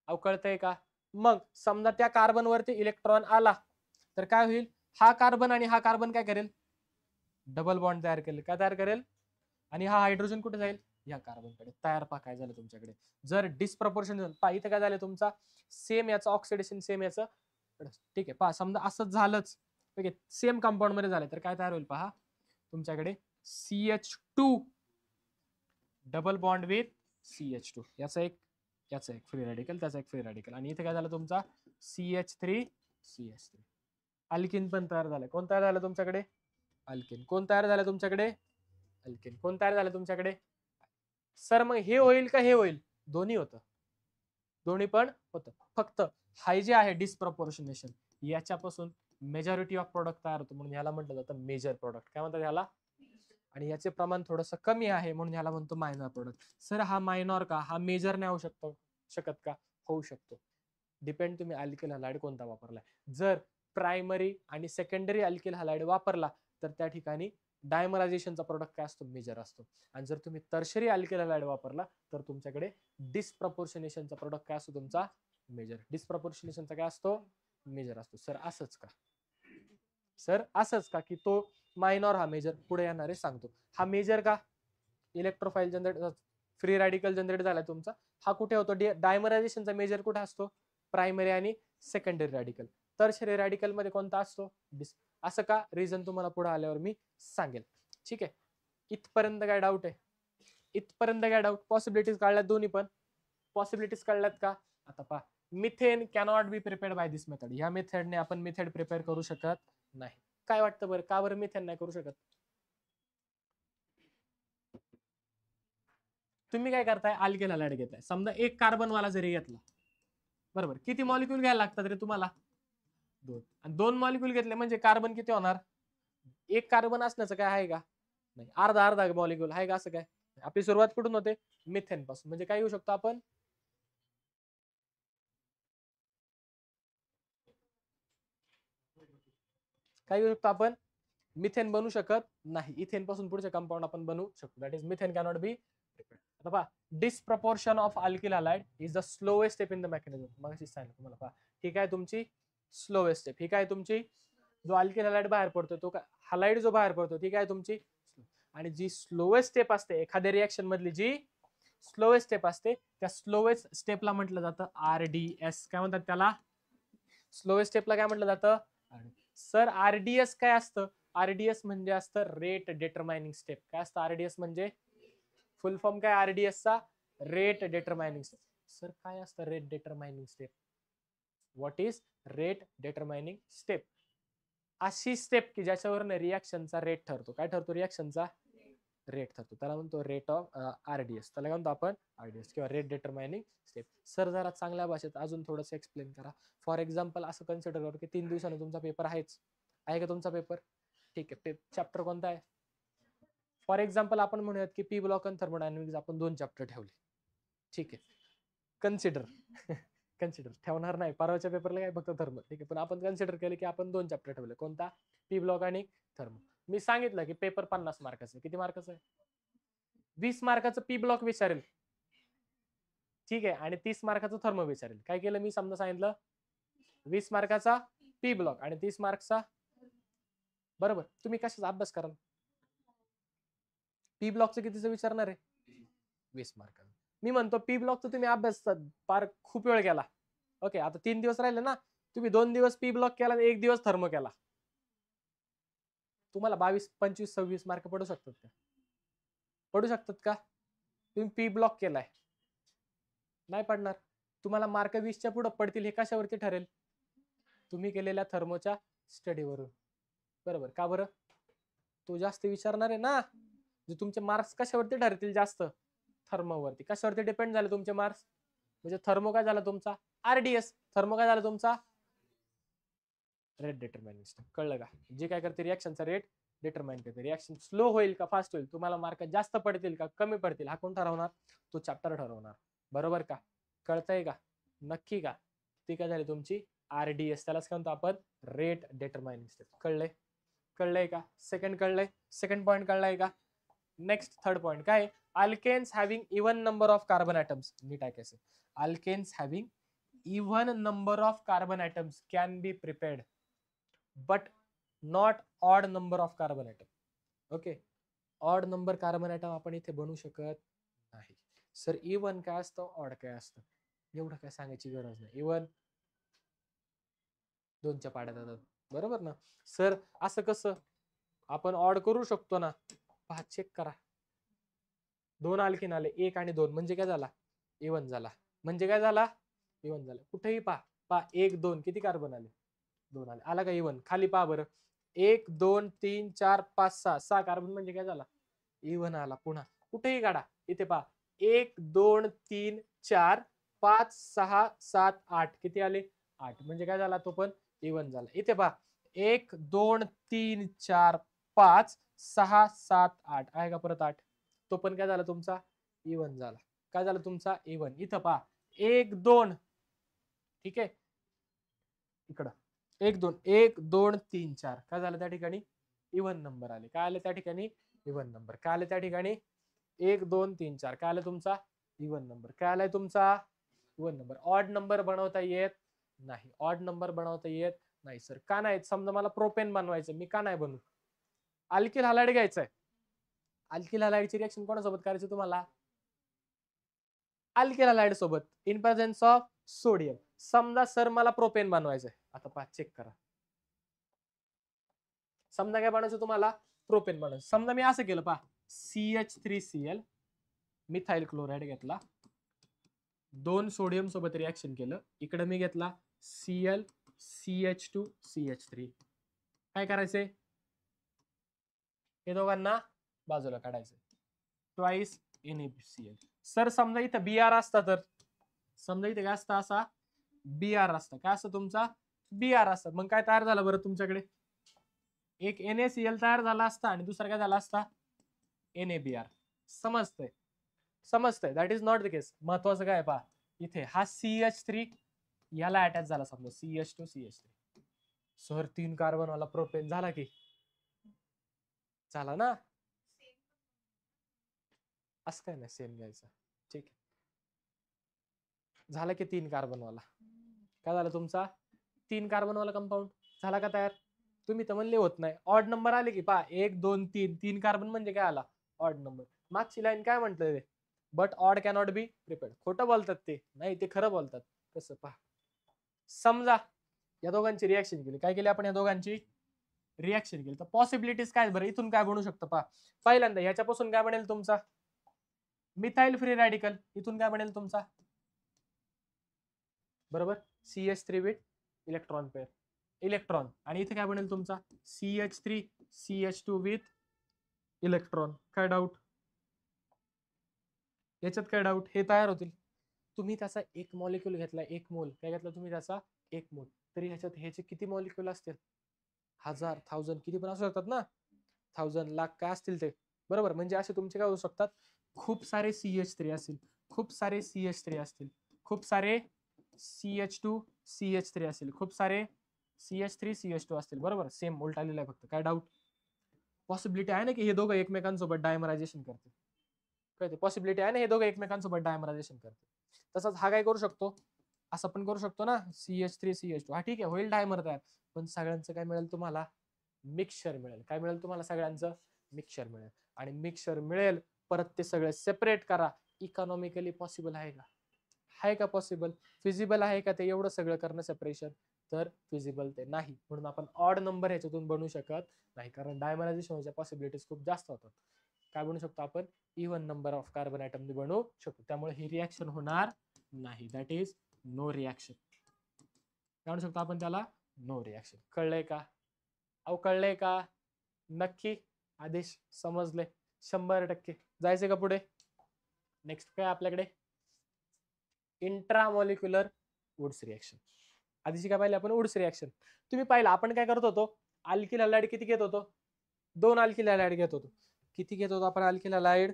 अहो कळतंय का. मग समजा त्या कार्बन वरती इलेक्ट्रॉन आला तर काय होईल, हा कार्बन आणि हा कार्बन काय करेल, डबल बॉन्ड तयार करेल. काय तयार करेल, आणि हा हायड्रोजन कुठे जाईल, या कार्बन कडे. तयार पहा काय झालं तुमच्याकडे, जर डिस्प्रपोर्शन पहा इथे काय झालं तुमचा, सेम याचं ऑक्सिडेशन सेम याचं. ठीक आहे, पहा समजा असंच झालंच, ठीक आहे, सेम कंपाऊंड मध्ये झालं तर काय तयार होईल पहा तुमच्याकडे, CH2 double bond with CH2, याचा एक फ्री रॅडिकल, त्याचा एक फ्री रॅडिकल, आणि इथे काय झालं तुमचा CH3 CH3. अल्किन पण तयार झालं. कोण तयार झालं तुमच्याकडे, अल्किन. कोण तयार झालं तुमच्याकडे, अल्किन. कोण तयार झालं तुमच्याकडे. सर मग हे होईल का हे होईल, दोन्ही होतं, दोन्ही पण होतं, फक्त हाय जे आहे डिस्प्रपोर्शनेशन, याच्यापासून मेजॉरिटी ऑफ प्रोडक्ट तयार होतो, म्हणून ह्याला म्हटलं जातं मेजर प्रोडक्ट. काय म्हणतात ह्याला? आणि याचे प्रमाण थोडंसं कमी आहे म्हणून ह्याला म्हणतो मायनॉर प्रोडक्ट. सर हा मायनॉर का, हा मेजर नाही होऊ शकत का? होऊ शकतो. डिपेंड तुम्ही अल्किल हलाइड कोणता वापरलाय. जर प्रायमरी आणि सेकंडरी अल्किल हलाइड वापरला तर त्या ठिकाणी डायमरायझेशनचा प्रोडक्ट काय असतो? मेजर असतो. आणि जर तुम्ही टर्शरी अल्किल हलाइड वापरला तर तुमच्याकडे डिस्प्रपोर्शनेशनचा प्रोडक्ट काय असतो? तुमचा मेजर. डिस्प्रपोर्शनेशनचा काय असतो? मेजर असतो. सर असंच का? सर असंच का की तो मायनॉर हा मेजर? पुढे येणारे सांगतो. हा मेजर का? इलेक्ट्रोफाईल जनरेट, फ्री रॅडिकल जनरेट झालाय तुमचा. हा कुठे होतो? डायमरायझेशनचा मेजर कुठे असतो? प्रायमरी आणि सेकंडरी रॅडिकल. टर्शरी रॅडिकल मध्ये कोणता असतो? असं का? रिझन तुम्हाला पुढे आल्यावर मी सांगेल. ठीक आहे, इथपर्यंत काय डाऊट आहे? इथपर्यंत काय डाऊट? पॉसिबिलिटीज काढल्यात दोन्ही पण? पॉसिबिलिटीज काढल्यात का? आता पहा, methane cannot be prepared by this method. या मेथडने आपण मिथेन प्रिपेअर करू शकत नाही. काय वाटतं बरं, का बरं मिथेन नाही करू शकत? तुम्ही काय करताय? अल्केल हलाइड घेताय. समजा एक कार्बन वाला जरी घेतला, बरोबर, किती मॉलिक्यूल घ्यायला लागतात रे तुम्हाला? 2. आणि 2 मॉलिक्यूल घेतले म्हणजे कार्बन किती होणार? एक कार्बन असण्याचं काय आहे का? नाही. अर्धा अर्धा मॉलिक्यूल आहे का? असं काय? आपली सुरुवात कुठून होते? मिथेन पासून. म्हणजे काय येऊ शकतो आपण? काय येऊ शकतो आपण? मिथेन बनू शकत नाही. इथेन पासून पुढचे कंपाऊंड आपण बनवू शकतो. That is methane cannot be prepared. आता पहा, disproportion of alkyl halide is the slowest step in the mechanism. मग सांगितलं तुम्हाला. पहा, ठीक आहे तुमची स्लोएस्ट स्टेप. ठीक आहे तुमची जो अल्किल हलाइड बाहेर पडतो तो हलाइड जो बाहेर पडतो ठीक आहे तुमची. आणि जी स्लोएस्ट स्टेप असते एखाद्या रिएक्शन मधली, जी स्लोएस्ट स्टेप असते त्या स्लोएस्ट स्टेपला म्हटलं जातं RDS. काय म्हणतात त्याला? स्लोएस्ट स्टेपला काय म्हटलं जातं? सर RDS काय असतं? RDS म्हणजे असतं रेट डिटरमाइनिंग स्टेप. काय असतं RDS म्हणजे? फुल फॉर्म काय RDS चा? Rate determining step. सर काय असतं rate determining step? What is rate determining step? अशी स्टेप की ज्याच्यावरून रिएक्शनचा रेट ठरतो. काय ठरतो? रिएक्शनचा रेट ठरतो. त्याला म्हणतो रेट ऑफ RDS. त्याला म्हणतो आपण RDS किंवा रेट डिटरमाइनिंग स्टेप. सर जरा चांगल्या भाषेत अजून थोडंसं एक्सप्लेन करा. फॉर एक्झाम्पल असं कन्सिडर करू की 3 दिवसांनी तुमचा पेपर आहे का तुमचा पेपर? ठीक आहे, चॅप्टर कोणता आहे? फॉर एक्झाम्पल आपण म्हणूयात की पी ब्लॉक आणि थर्मोडायनॅमिक्स आपण 2 चॅप्टर ठेवले. ठीक आहे, कन्सिडर कन्सिडर ठेवणार नाही, परवाच्या पेपरला काय फक्त थर्मल. ठीक आहे, पण आपण कन्सिडर केले की आपण 2 चॅप्टर ठेवले. कोणता? पी ब्लॉक आणि थर्मो. मी सांगितलं की पेपर 50 मार्काचा. किती मार्काचा आहे? 20 मार्काचं पी ब्लॉक विचारेल. ठीक आहे, आणि 30 मार्काचं थर्मो विचारेल. काय केलं मी? समजा सांगितलं 20 मार्काचा पी ब्लॉक आणि 30 मार्कचा, बरोबर. तुम्ही कशाचा अभ्यास कराल? पी ब्लॉकचं कितीचं विचारणार आहे? 20 मार्काचं. मी म्हणतो पी ब्लॉकचा तुम्ही अभ्यास फार खूप वेळ केला. ओके, आता 3 दिवस राहिले ना, तुम्ही 2 दिवस पी ब्लॉक केला आणि 1 दिवस थर्मो केला. तुम्हाला 22, 25, 26 मार्क पडू शकतात का? पडू शकतात का? तुम्ही पी ब्लॉक केलाय, नाही पडणार. तुम्हाला मार्क 20च्या पुढे पडतील हे कशावरती ठरेल? तुम्ही केलेल्या थर्मोच्या स्टडीवरून. बरोबर. का बरं? तो जास्त विचारणार आहे ना. तुमचे मार्क्स कशावरती ठरतील? जास्त थर्मोवरती. कशावरती डिपेंड झाले तुमचे मार्क्स? म्हणजे थर्मो काय झाला तुमचा? RDS. थर्मो काय झाला तुमचा? Rate determining step. कळलं का? जे काय करते रिएक्शनचा रेट डिटरमाइन करते. रिएक्शन स्लो होईल का फास्ट होईल, तुम्हाला मार्क जास्त पडतील का कमी पडतील, हा कोण ठरवणार? तो चॅप्टर ठरवणार. बरोबर का? कळतंय का? नक्की का? ती काय झाली तुमची RDS. त्यालाच काय म्हणतो आपण? Rate determining step. कळलंय? कळलंय का? सेकंड कळलंय? सेकंड पॉईंट कळलाय का? नेक्स्ट थर्ड पॉईंट काय? Alkanes having even number of carbon atoms. नीट ऐकायचं. Alkanes having even number of carbon atoms can be prepared but not odd number of carbon atom. Okay, odd number carbon atom आपण इथे बनवू शकत नाही. सर इवन काय असतं, ऑड काय असतं, एवढं काय सांगायची गरज नाही. इवन 2च्या पाड्यात येतात, बरोबर ना. सर असं कसं? आपण ऑड करू शकतो ना. पहा, चेक करा. 2 अल्केन आले, 1 आणि 2 म्हणजे काय झाला? इवन झाला. म्हणजे काय झाला? इवन झाला. कुठेही पहा, पहा 1 2 किती कार्बन आले? 2 आले. आला का इवन? खाली पहा बरं, 1 2 3 4 5 6 6 कार्बन म्हणजे काय झाला? इवन आला. पुन्हा कुठेही काढा, इथे पहा 1 2 3 4 5 6 7 8 किती आले? 8 म्हणजे काय झाला, तो पण इव्हन झाला. इथे पहा 1 2 3 4 5 6 7 8 आहे का परत 8, तो पण काय झाला तुमचा इव्हन झाला. काय झालं तुमचा इव्हन. इथं पहा 1 2, ठीक आहे, इकडं 1 2 1 2 3 4 काय झालं त्या ठिकाणी इव्हन नंबर आले. काय आले त्या ठिकाणी इव्हन नंबर. काय आले त्या ठिकाणी 1 2 3 4 काय आलं तुमचा इव्हन नंबर. काय आलाय तुमचा इव्हन नंबर. ऑड नंबर बनवता येत नाही. ऑड नंबर बनवता येत नाही सर. का नाही. समजा मला प्रोपेन बनवायचं, मी का नाही बनवू. अल्किल हलाइड घ्यायचंय. अल्किल हलाइडची रिएक्शन कोणासोबत करायची तुम्हाला, अल्किल हलाइड सोबत इन प्रेझेन्स ऑफ सोडियम. समजा सर मला प्रोपेन बनवायचंय. आता पहा चेक करा. समजा काय बनायचं तुम्हाला प्रोपेन बनायचं. समजा मी असं केलं पहा CH3Cl मिथाइल क्लोराइड घेतला, 2 सोडियम सोबत रिएक्शन केलं, इकडे मी घेतला Cl CH2 CH3. काय करायचंय, हे दोघांना बाजूला काढायचं. Twice NaCl. सर समजा इथं Br असता, तर समजा इथे काय असता, असा Br असता. काय असतं तुमचा Br असतं. मग काय तयार झालं बरं तुमच्याकडे, एक NaCl तयार झाला असता आणि दुसरा काय झाला असता NaBr. समजतंय समजतंय. दॅट इज नॉट द केस. महत्वाचं काय पहा, इथे हा CH3 याला अटॅच झाला समजा CH2 CH3. सर 3 कार्बन वाला प्रोपेन झाला की झाला ना. असं काय नाही सेम घ्यायचं, ठीक आहे. झाला की 3 कार्बन वाला. काय झालं तुमचा 3 कार्बन वाला कंपाऊंड झाला का तयार. तुम्ही तर म्हणले होत नाही. ऑड नंबर आले की पहा 1 2 3 3 कार्बन म्हणजे काय आला ऑड नंबर. मागची लाईन काय म्हटलं, but odd cannot be prepared. खोटं बोलतात ते, नाही ते खरं बोलतात. कसं पहा, समजा या दोघांची रिएक्शन केली. काय केली आपण, या दोघांची रिएक्शन केली, तर पॉसिबिलिटीज काय बरं, इथून काय बनू शकतं पहा. पहिल्यांदा ह्याच्यापासून काय बनेल तुमचा मिथाइल फ्री रॅडिकल. इथून काय बनेल तुमचा बरोबर CH3 with electron pair electron. आणि इथे काय बनेल तुमचा CH3 CH2 विथ इलेक्ट्रॉन. काय डाऊट याच्यात, काय डाऊट, हे तयार होतील. तुम्ही त्याचा एक मॉलिक्यूल घेतला, 1 मोल काय घेतला तुम्ही त्याचा 1 मोल, तरी ह्याच्यात ह्याचे किती मॉलिक्यूल असतील, 1000 1000 किती पण असू शकतात ना, 1000 लाख काय असतील ते, बरोबर. म्हणजे असे तुमचे काय होऊ शकतात, खूप सारे CH3 असतील, खूप सारे CH3 असतील, खूप सारे CH2 CH3 असतील, खूप सारे CH3 CH2 असतील, बरोबर. सेम उलटा लिहिलाय फक्त. काय डाऊट, पॉसिबिलिटी आहे ना की हे दोघं एकमेकांसोबत डायमरायझेशन करतील. कळते, पॉसिबिलिटी आहे ना हे दोघं एकमेकांसोबत डायमरायझेशन करतील. तसंच हा काय करू शकतो, असं पण करू शकतो ना CH3 CH2. हा ठीक आहे होईल डायमर तयार, पण सगळ्यांचं काय मिळेल तुम्हाला मिक्सचर मिळेल. काय मिळेल तुम्हाला सगळ्यांचं मिक्सचर मिळेल. आणि मिक्सचर मिळेल, परत ते सगळे सेपरेट करा. इकॉनॉमिकली पॉसिबल आहे का, आहे का पॉसिबल, फिजिबल आहे का ते एवढं सगळं करणं सेपरेशन, तर फिजिबल ते नाही. म्हणून आपण ऑड नंबर ह्याच्यातून बनवू शकत नाही, कारण डायमरायझेशन होण्याच्या पॉसिबिलिटीज खूप जास्त होतात. काय बनवू शकतो आपण, even number of carbon atom बनवू शकतो. त्यामुळे ही रिॲक्शन होणार नाही. That is no reaction. काय म्हणू शकतो आपण त्याला, नो रिॲक्शन. कळलंय का, अहो कळलंय का, नक्की आदेश समजले 100%. जायचे का पुढे. नेक्स्ट काय आपल्याकडे, इंट्रामॉलिक्युलर वुड्स रिएक्शन. आधीची काय पाहिली आपण, वुड्स रिएक्शन. तुम्ही पाहिलं आपण काय करत होतो, अल्किल हलाइड किती घेत होतो, 2 अल्किल हलाइड घेत होतो. किती घेत होतो आपण अल्किल हलाइड,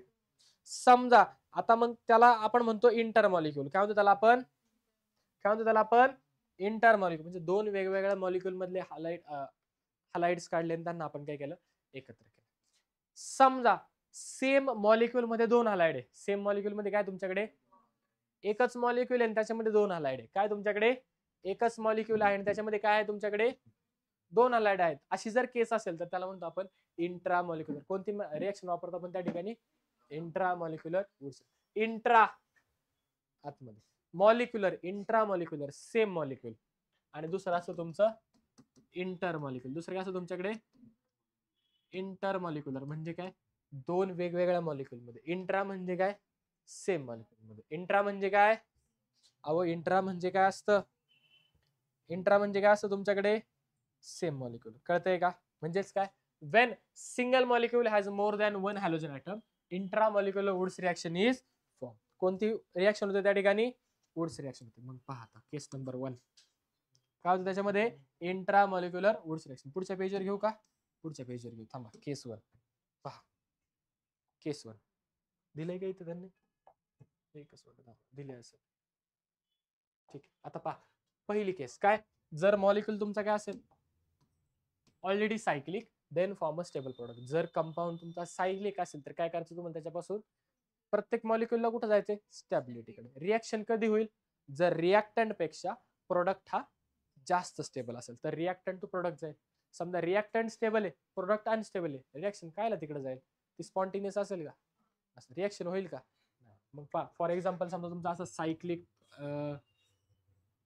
समजा आता मग त्याला आपण म्हणतो इंटरमॉलिक्यूल. काय म्हणतो त्याला आपण, काय म्हणतो त्याला आपण इंटरमॉलिक्यूल. म्हणजे 2 वेगवेगळ्या मॉलिक्यूल मधले हलाइड्स काढले आणि त्यांना आपण काय केलं, एकत्र केलं. समजा सेम मॉलिक्यूल मध्ये 2 हलाइड आहे. सेम मॉलिक्यूल मध्ये काय तुमच्याकडे एकच मॉलिक्यूल आहे आणि त्याच्यामध्ये 2 हलाइड आहे. काय तुमच्याकडे एकच मॉलिक्यूल आहे आणि त्याच्यामध्ये काय आहे तुमच्याकडे 2 हलाइड आहेत. अशी जर केस असेल तर त्याला म्हणतो आपण इंट्रामॉलिक्युलर. कोणती रिएक्शन वापरतो आपण त्या ठिकाणी, इंट्रामॉलिक्युलर. इंट्रा आतमध्ये, मॉलिक्युलर इंट्रामॉलिक्युलर सेम मॉलिक्यूल, आणि दुसरं असं तुमचं इंटरमॉलिक्युल. दुसरं काय असं तुमच्याकडे इंटरमॉलिक्युलर म्हणजे काय, 2 वेगवेगळ्या मॉलिक्यूल मध्ये. इंट्रा म्हणजे काय, सेम मॉलिक्यूल मध्ये. इंट्रा म्हणजे काय, अहो इंट्रा म्हणजे काय असतं, इंट्रा म्हणजे काय असतं तुमच्याकडे सेम मॉलिक्यूल. कळतंय का, म्हणजेच काय, when single molecule has more than one halogen atom, intramolecular Wurtz reaction is formed. कोणती रिएक्शन होते त्या ठिकाणी, वुड्स रिएक्शन होते. मग पहा आता केस नंबर 1. काय होतं त्याच्यामध्ये, इंट्रामॉलिक्युलर वुड्स रिएक्शन. पुढच्या पेजवर घेऊ का, पुढच्या पेजवर घेऊ, थांबा. केस 1 पहा, केस 1 दिलंय का इथं त्यांनी, एकच मिनिट दिले असेल. ठीक आहे, आता पहा पहिली केस काय, जर मॉलिक्यूल तुमचा काय असेल already cyclic, then form a stable product. जर कंपाऊंड तुमचा सायक्लिक असेल तर काय करायचं तुम्हाला, त्याच्यापासून प्रत्येक मॉलिक्यूलला कुठं जायचंय, स्टॅबिलिटीकडे. रिएक्शन कधी होईल, जर रिएक्टंट पेक्षा प्रोडक्ट हा जास्त स्टेबल असेल तर रिएक्टंट टू प्रोडक्ट जाईल. समजा रिएक्टंट स्टेबल आहे, प्रोडक्ट अनस्टेबल आहे, रिएक्शन कायला तिकडे जाईल, ती स्पॉन्टेनियस असेल का, असं रिएक्शन होईल का. मग पहा फॉर एक्झाम्पल समजा तुमचा असं सायक्लिक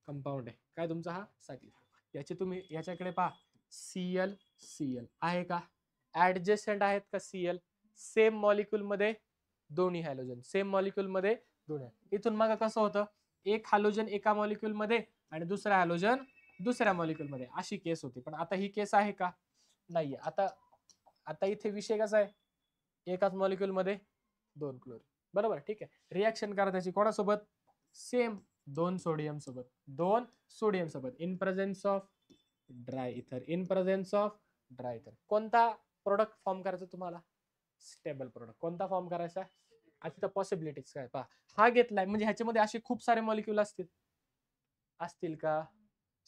कंपाऊंड आहे, काय तुमचा हा सायक्लिक, याचे तुम्ही याच्याकडे पहा, Cl Cl आहे का, ऍडजस्टंट आहेत का Cl, सेम मॉलिक्यूल मध्ये दोन्ही हॅलोजन, सेम मॉलिक्यूल मध्ये दोन्ही. इथून मग कसं होतं, एक हॅलोजन एका मॉलिक्यूल मध्ये आणि दुसरा हॅलोजन दुसऱ्या मॉलिक्यूल मध्ये, अशी केस होती. पण आता ही केस आहे का, नाहीये. आता इथे विषय कसा आहे, एकाच मॉलिक्यूल मध्ये दोन क्लोरीन, बरोबर. ठीक आहे, रिएक्शन करा त्याची कोणासोबत, सेम दोन सोडियम सोबत, दोन सोडियम सोबत, in presence of dry ether, in presence of dry इथर. कोणता प्रोडक्ट फॉर्म करायचा तुम्हाला, स्टेबल प्रोडक्ट. कोणता फॉर्म करायचा, आता पॉसिबिलिटीज काय पहा, हा घेतलाय म्हणजे ह्याच्यामध्ये असे खूप सारे मॉलिक्यूल असतील का,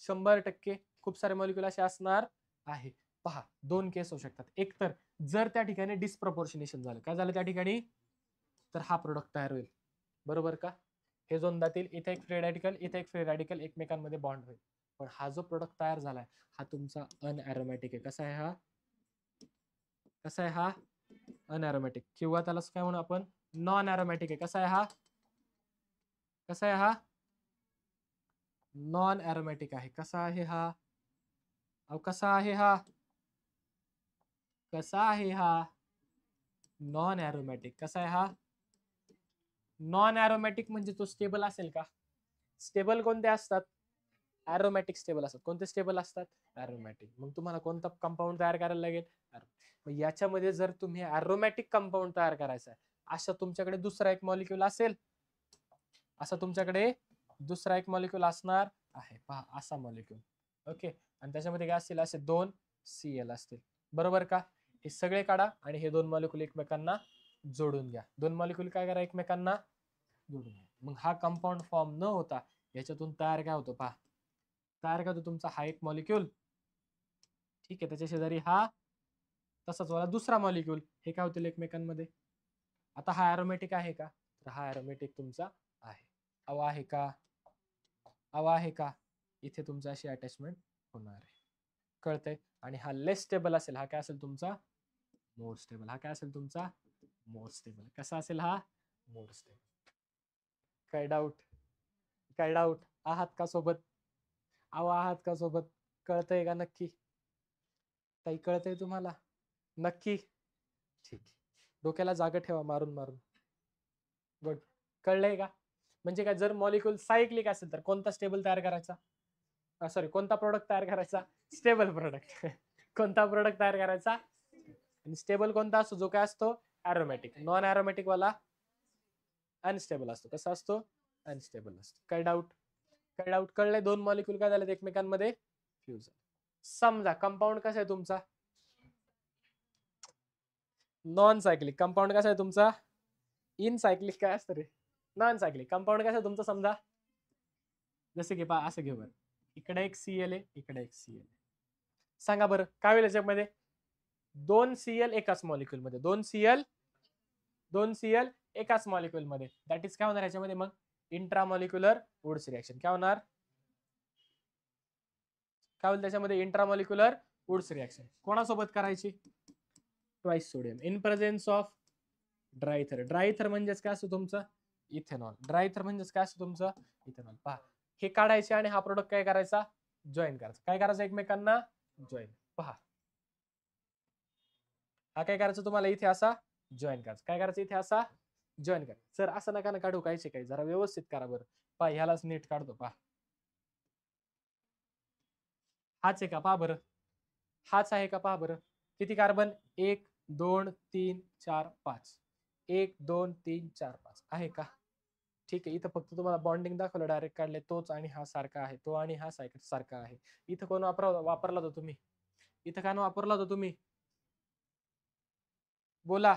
100% खूप सारे मॉलिक्यूल असे असणार आहे. पहा दोन केस होऊ शकतात, एक तर जर त्या ठिकाणी डिस्प्रपोर्शनेशन झालं, काय झालं त्या ठिकाणी, तर हा प्रोडक्ट तयार होईल, बरोबर का. हे दोन जातील, इथे एक फ्री रॅडिकल, इथे एक फ्री रॅडिकल, एकमेकांमध्ये बॉन्ड होईल. पण हा जो प्रोडक्ट तयार झालाय हा तुमचा अनएरोमॅटिक आहे. कसा आहे हा, कसा आहे हा, अनएरोमॅटिक, किंवा त्याला काय म्हणू आपण, नॉन एरोमॅटिक आहे. कसा आहे हा, कसा आहे हा, नॉन एरोमॅटिक आहे. कसा आहे हा, अहो कसा आहे हा, कसा आहे हा, नॉन एरोमॅटिक. कसा आहे हा, नॉन एरोमॅटिक म्हणजे तो स्टेबल असेल का, स्टेबल कोणते असतात, एरोमॅटिक स्टेबल असतात. कोणते स्टेबल असतात, एरोमॅटिक. मग तुम्हाला कोणता कंपाऊंड तयार करायला लागेल, मग याच्यामध्ये जर तुम्ही एरोमॅटिक कंपाऊंड तयार करायचा आहे, अशा तुमच्याकडे दुसरा एक मॉलिक्यूल असेल, असा तुमच्याकडे दुसरा एक मॉलिक्यूल असणार आहे, पहा असा मॉलिक्यूल. ओके, आणि त्याच्यामध्ये काय असतील, असे दोन Cl असतील, बरोबर का. हे सगळे काढा आणि हे दोन मॉलिक्यूल एकमेकांना जोडून घ्या. दोन मॉलिक्यूल काय करा, एकमेकांना जोडून घ्या. मग हा कंपाऊंड फॉर्म न होता याच्यातून तयार काय होतो, पहा तयार काय होतो तुमचा हा एक मॉलिक्यूल. ठीक आहे, त्याच्या शेजारी हा तसाच वाला दुसरा मॉलिक्यूल, हे काय होतील एकमेकांमध्ये. आता हा एरोमॅटिक आहे का, तर हा एरोमॅटिक तुमचा आहे. अव आहे का, अव आहे का, इथे तुमचा अशी अटॅचमेंट होणार आहे, कळतंय. आणि हा लेस स्टेबल असेल, हा काय असेल तुमचा मोर स्टेबल. हा काय असेल तुमचा मोर स्टेबल. कसा असेल हा, मोर स्टेबल. काय डाऊट, काय डाऊट आहात का सोबत, अव आहात का सोबत, कळतंय का नक्की, काही कळतंय तुम्हाला नक्की, ठीक. डोक्याला जागा ठेवा मारून मारून, गुड. कळलंय का, म्हणजे काय, जर मॉलिक्यूल सायक्लिक असेल तर कोणता स्टेबल तयार करायचा, सॉरी कोणता प्रोडक्ट तयार करायचा, स्टेबल प्रोडक्ट. कोणता प्रोडक्ट तयार करायचा, आणि स्टेबल कोणता असतो, जो काय असतो एरोमॅटिक. नॉन एरोमॅटिक वाला अनस्टेबल असतो. कसा असतो, अनस्टेबल असतो. काय डाऊट, काय डाऊट, कळलंय. दोन मॉलिक्यूल काय झाले एकमेकांमध्ये फ्यूज. समजा कंपाऊंड कसा आहे तुमचा, नॉन सायक्लिक. कंपाऊंड कसा आहे तुमचा, इन सायक्लिक काय असतं रे, नॉन सायक्लिक. कंपाऊंड कसं तुमचं, समजा जसे की पहा असं घेऊ बरं, इकडे एक Cl आहे, इकडे एक Cl आहे. सांगा बरं काय होईल याच्यामध्ये, दोन Cl एकाच मॉलिक्यूल मध्ये, दोन Cl एकाच मॉलिक्यूल मध्ये, दॅट इज काय होणार याच्यामध्ये मग, इंट्रामॉलिक्युलर वुड्स रिएक्शन. काय होणार, काय होईल त्याच्यामध्ये, इंट्रामॉलिक्युलर वुड्स रिएक्शन. कोणासोबत करायची, twice sodium, in presence of dry ether. Dry ether म्हणजेच काय असतं तुमचं, इथेनॉल. ड्रायथर म्हणजेच काय असतं तुमचं, इथेनॉल. पहा हे काढायचे आणि हा प्रोडक्ट काय करायचा, जॉईन करायचा. काय करायचं एकमेकांना, जॉईन. पहा हा काय करायचं तुम्हाला, इथे असा जॉईन करायचं. काय करायचं, इथे असा जॉईन करायचं. सर असं नका ना काढू, कायचे काही जरा व्यवस्थित करा बरं. पहा ह्यालाच नीट काढतो, पहा हाच आहे का, पहा बरं हाच आहे का, पहा बरं. किती कार्बन, 1 2 3 4 5, 1 2 3 4 5 आहे का. ठीक आहे, इथं फक्त तुम्हाला बॉन्डिंग दाखवलं, डायरेक्ट काढले, तोच आणि हा सारखा आहे, तो आणि हा सारखा आहे. इथं कोण वापरला होता तुम्ही? इथं काय वापरला होता तुम्ही? बोला.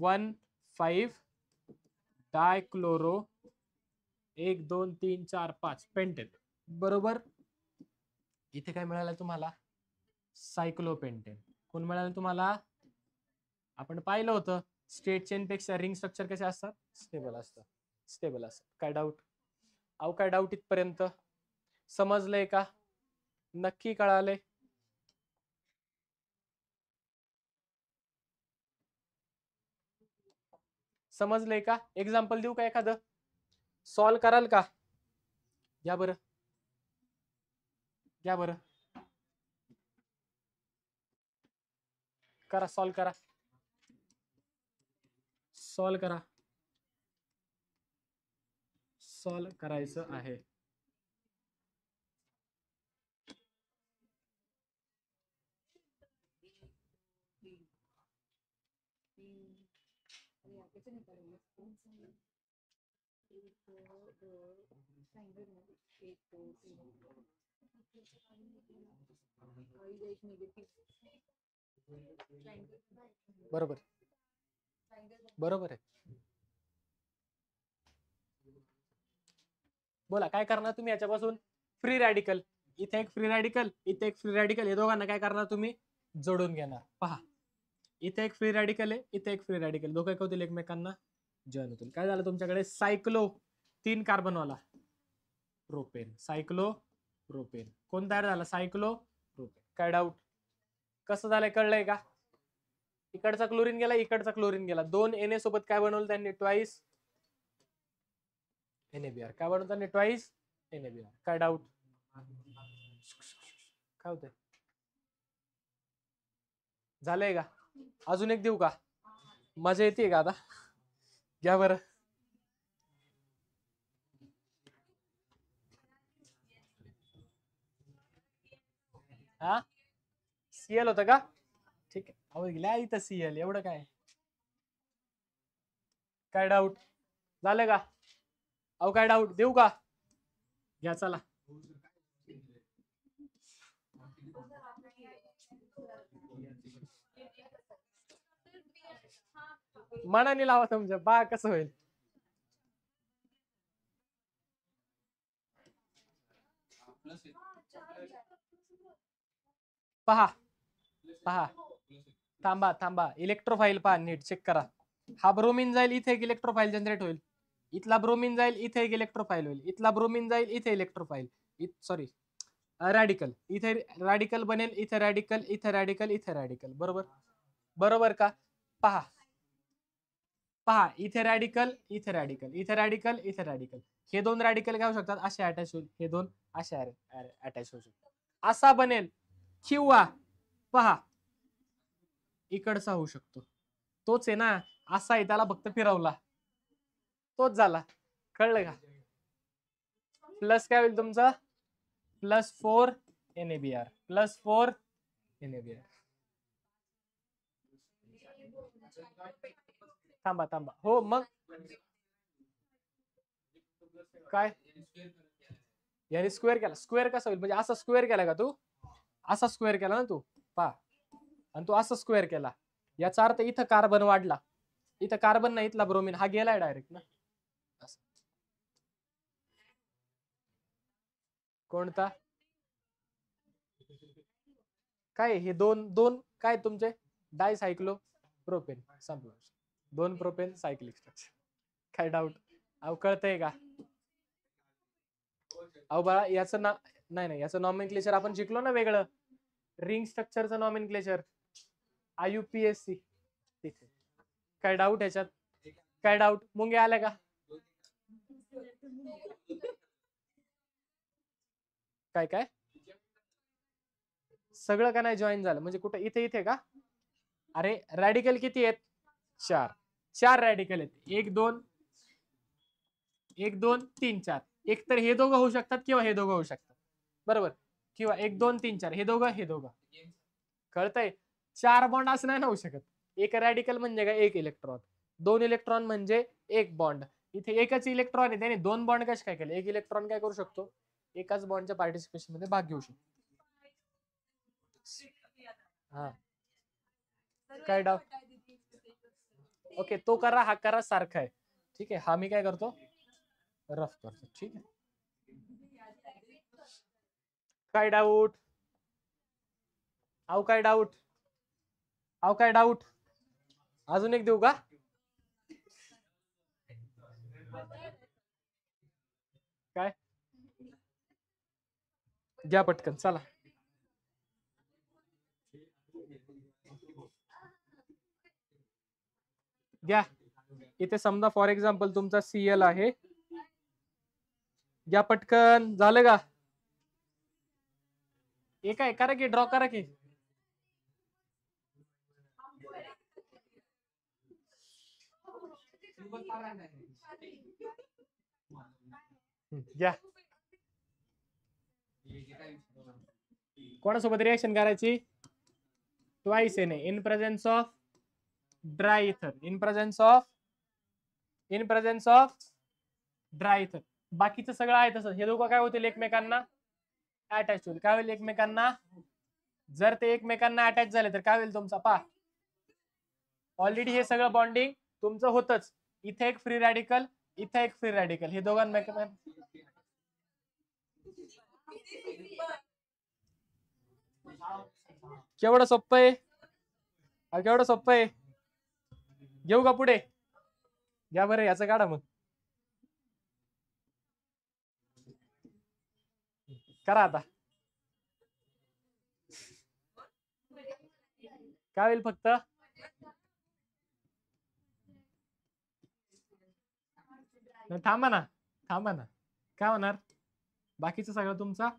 1,5 डायक्लोरो 1 2 3 4 5 पेंटेन, बरोबर. इथे काय मिळालं तुम्हाला? सायक्लोपेंटेन. कोण मिळालं तुम्हाला? आपण पाहिलं होतं स्ट्रेट चेन पेक्षा रिंग स्ट्रक्चर कसे असतात? स्टेबल असतात. स्टेबल असतात. काय डाऊट? अहो काय डाऊट इथपर्यंत? समजलंय का? नक्की कळालंय? समजलंय का? एक्झाम्पल देऊ का एखादं? सॉल्व कराल का? या बरं, या बरं, करा, सॉल्व करा, सॉल्व करा, सॉल्व करायचं आहे. बरोबर, बरोबर आहे. बोला काय करणार तुम्ही याच्यापासून? फ्री रॅडिकल, इथे एक फ्री रॅडिकल, इथे एक फ्री रॅडिकल, हे दोघांना काय करणार तुम्ही? जोडून घेणार. पहा, इथे एक फ्री रॅडिकल आहे, इथे एक फ्री रॅडिकल, दोघं काय होतील? एकमेकांना जॉईन होतील. काय झालं तुमच्याकडे? सायक्लो 3 कार्बन वाला प्रोपेन, सायक्लो प्रोपेन. कोण तयार झाला? सायक्लो प्रोपेन. काय डाऊट? कसं झालंय कळलंय का? इकडचा क्लोरीन गेला, इकडचा क्लोरीन गेला, 2 Na सोबत काय बनवलं त्यांनी? Twice NaBr. काय बनवलं त्यांनी? Twice NaBr. काय डाऊट? काय होतंय? झालंय का? अजून एक देऊ का? मजा येते का आता? घ्या बरं. हा, Cl होतं का? ठीक आहे, अहो गेल्या इथं Cl, एवढं काय? काय डाऊट? झालं का? अहो काय डाऊट? देऊ का? घ्या चला. मनाने लावा तुमच्या, बा कसं होईल. पहा पहा, थांबा थांबा, इलेक्ट्रोफाईल पहा, नीट चेक करा. हा ब्रोमीन जाईल, इथे एक इलेक्ट्रोफाईल जनरेट होईल. इथला ब्रोमीन जाईल, इथे एक इलेक्ट्रोफाईल होईल. इथला ब्रोमीन जाईल, इथे इलेक्ट्रोफाईल, सॉरी रॅडिकल, इथे रॅडिकल बनेल, इथे रॅडिकल, इथे रॅडिकल, इथे रॅडिकल. बरोबर, बरोबर का? पहा पहा, इथे रॅडिकल, इथे रॅडिकल, इथे रॅडिकल, इथे रॅडिकल. हे दोन रॅडिकल काय होऊ शकतात? असे अटॅच होईल, हे दोन असे अटॅच होऊ शकतात, असा बनेल. किंवा पहा, इकडचा होऊ शकतो. तोच आहे ना, असा आहे, त्याला फक्त फिरवला, तोच झाला. कळलं का? प्लस काय होईल तुमचं? +4 NaBr, +4 NaBr. थांबा थांबा, हो मग काय? याने स्क्वेअर केला. स्क्वेअर कसा होईल? म्हणजे असा स्क्वेअर केला का तू? असा स्क्वेअर केला ना तू, पहा, आणि तू असा स्क्वेअर केला, याचा अर्थ इथं कार्बन वाढला, इथं कार्बन नाही, इथला ब्रोमीन हा गेलाय डायरेक्ट ना. कोणता? काय हे दोन दोन काय तुमचे? डायसायक्लो प्रोपेन, संपलं. 2 प्रोपेन सायक्लिक स्ट्रक्चर. काय डाऊट? अहो कळतंय का? अहो बाळा, याचं ना, नाही नाही, याचं नॉमेनक्लेचर आपण शिकलो ना वेगळं, रिंग स्ट्रक्चरचं नॉमेनक्लेचर, IUPAC. तिथे काय डाऊट याच्यात? काय डाऊट? मुंगे आल्या का? काय काय सगळं का नाही जॉईन झालं? म्हणजे कुठे? इथे इथे का? अरे रॅडिकल किती आहेत? 4. 4 रॅडिकल आहेत. 1 2 1 2 3 4. एक तर हे दोघं होऊ शकतात किंवा हे दोघं होऊ शकतात, बरोबर, किंवा 1 2 3 4 हे दोघं, हे दोघं. कळतंय? 4 बॉन्ड असं नाही होऊ शकत. एक रॅडिकल म्हणजे काय? 1 इलेक्ट्रॉन. 2 इलेक्ट्रॉन म्हणजे 1 बॉन्ड. इथे एकच इलेक्ट्रॉन आहे, त्याने 2 बॉन्ड कसे काय केले? एक इलेक्ट्रॉन काय करू शकतो? एकाच बॉन्डच्या पार्टिसिपेशन मध्ये भाग घेऊ शकतो. हा काय डाव? ओके, तो करा, हा करा, सारखा आहे. ठीक आहे, हा मी काय करतो? रफ करतो. ठीक आहे, काय डाऊट? अहो काय डाऊट? अहो काय डाऊट? अजून एक देऊ का? काय घ्या पटकन, चला. घ्या. इथे समजा फॉर एक्झाम्पल तुमचा Cl आहे. घ्या पटकन, झालं का? एक आहे, करा की, ड्रॉ करा की. घ्या. कोणासोबत रिएक्शन करायची? Twice N in presence of dry ether. In presence of dry ether. बाकीचं सगळं आहे तसं. हे दोघं काय होतील? एकमेकांना अटॅच होईल. काय होईल एकमेकांना? जर ते एकमेकांना अटॅच झाले तर काय होईल तुमचा? पहा, ऑलरेडी हे सगळं बॉन्डिंग तुमचं होतच. इथे एक फ्री रॅडिकल, इथे एक फ्री रॅडिकल, हे दोघांना केवढं सोपं आहे, केवढं सोपं आहे. घेऊ का पुढे? घ्या बरं, याचं काढा मग. करा आता. काय होईल? फक्त थांबा ना, थांबा ना. काय होणार? बाकीचं सगळं तुमचं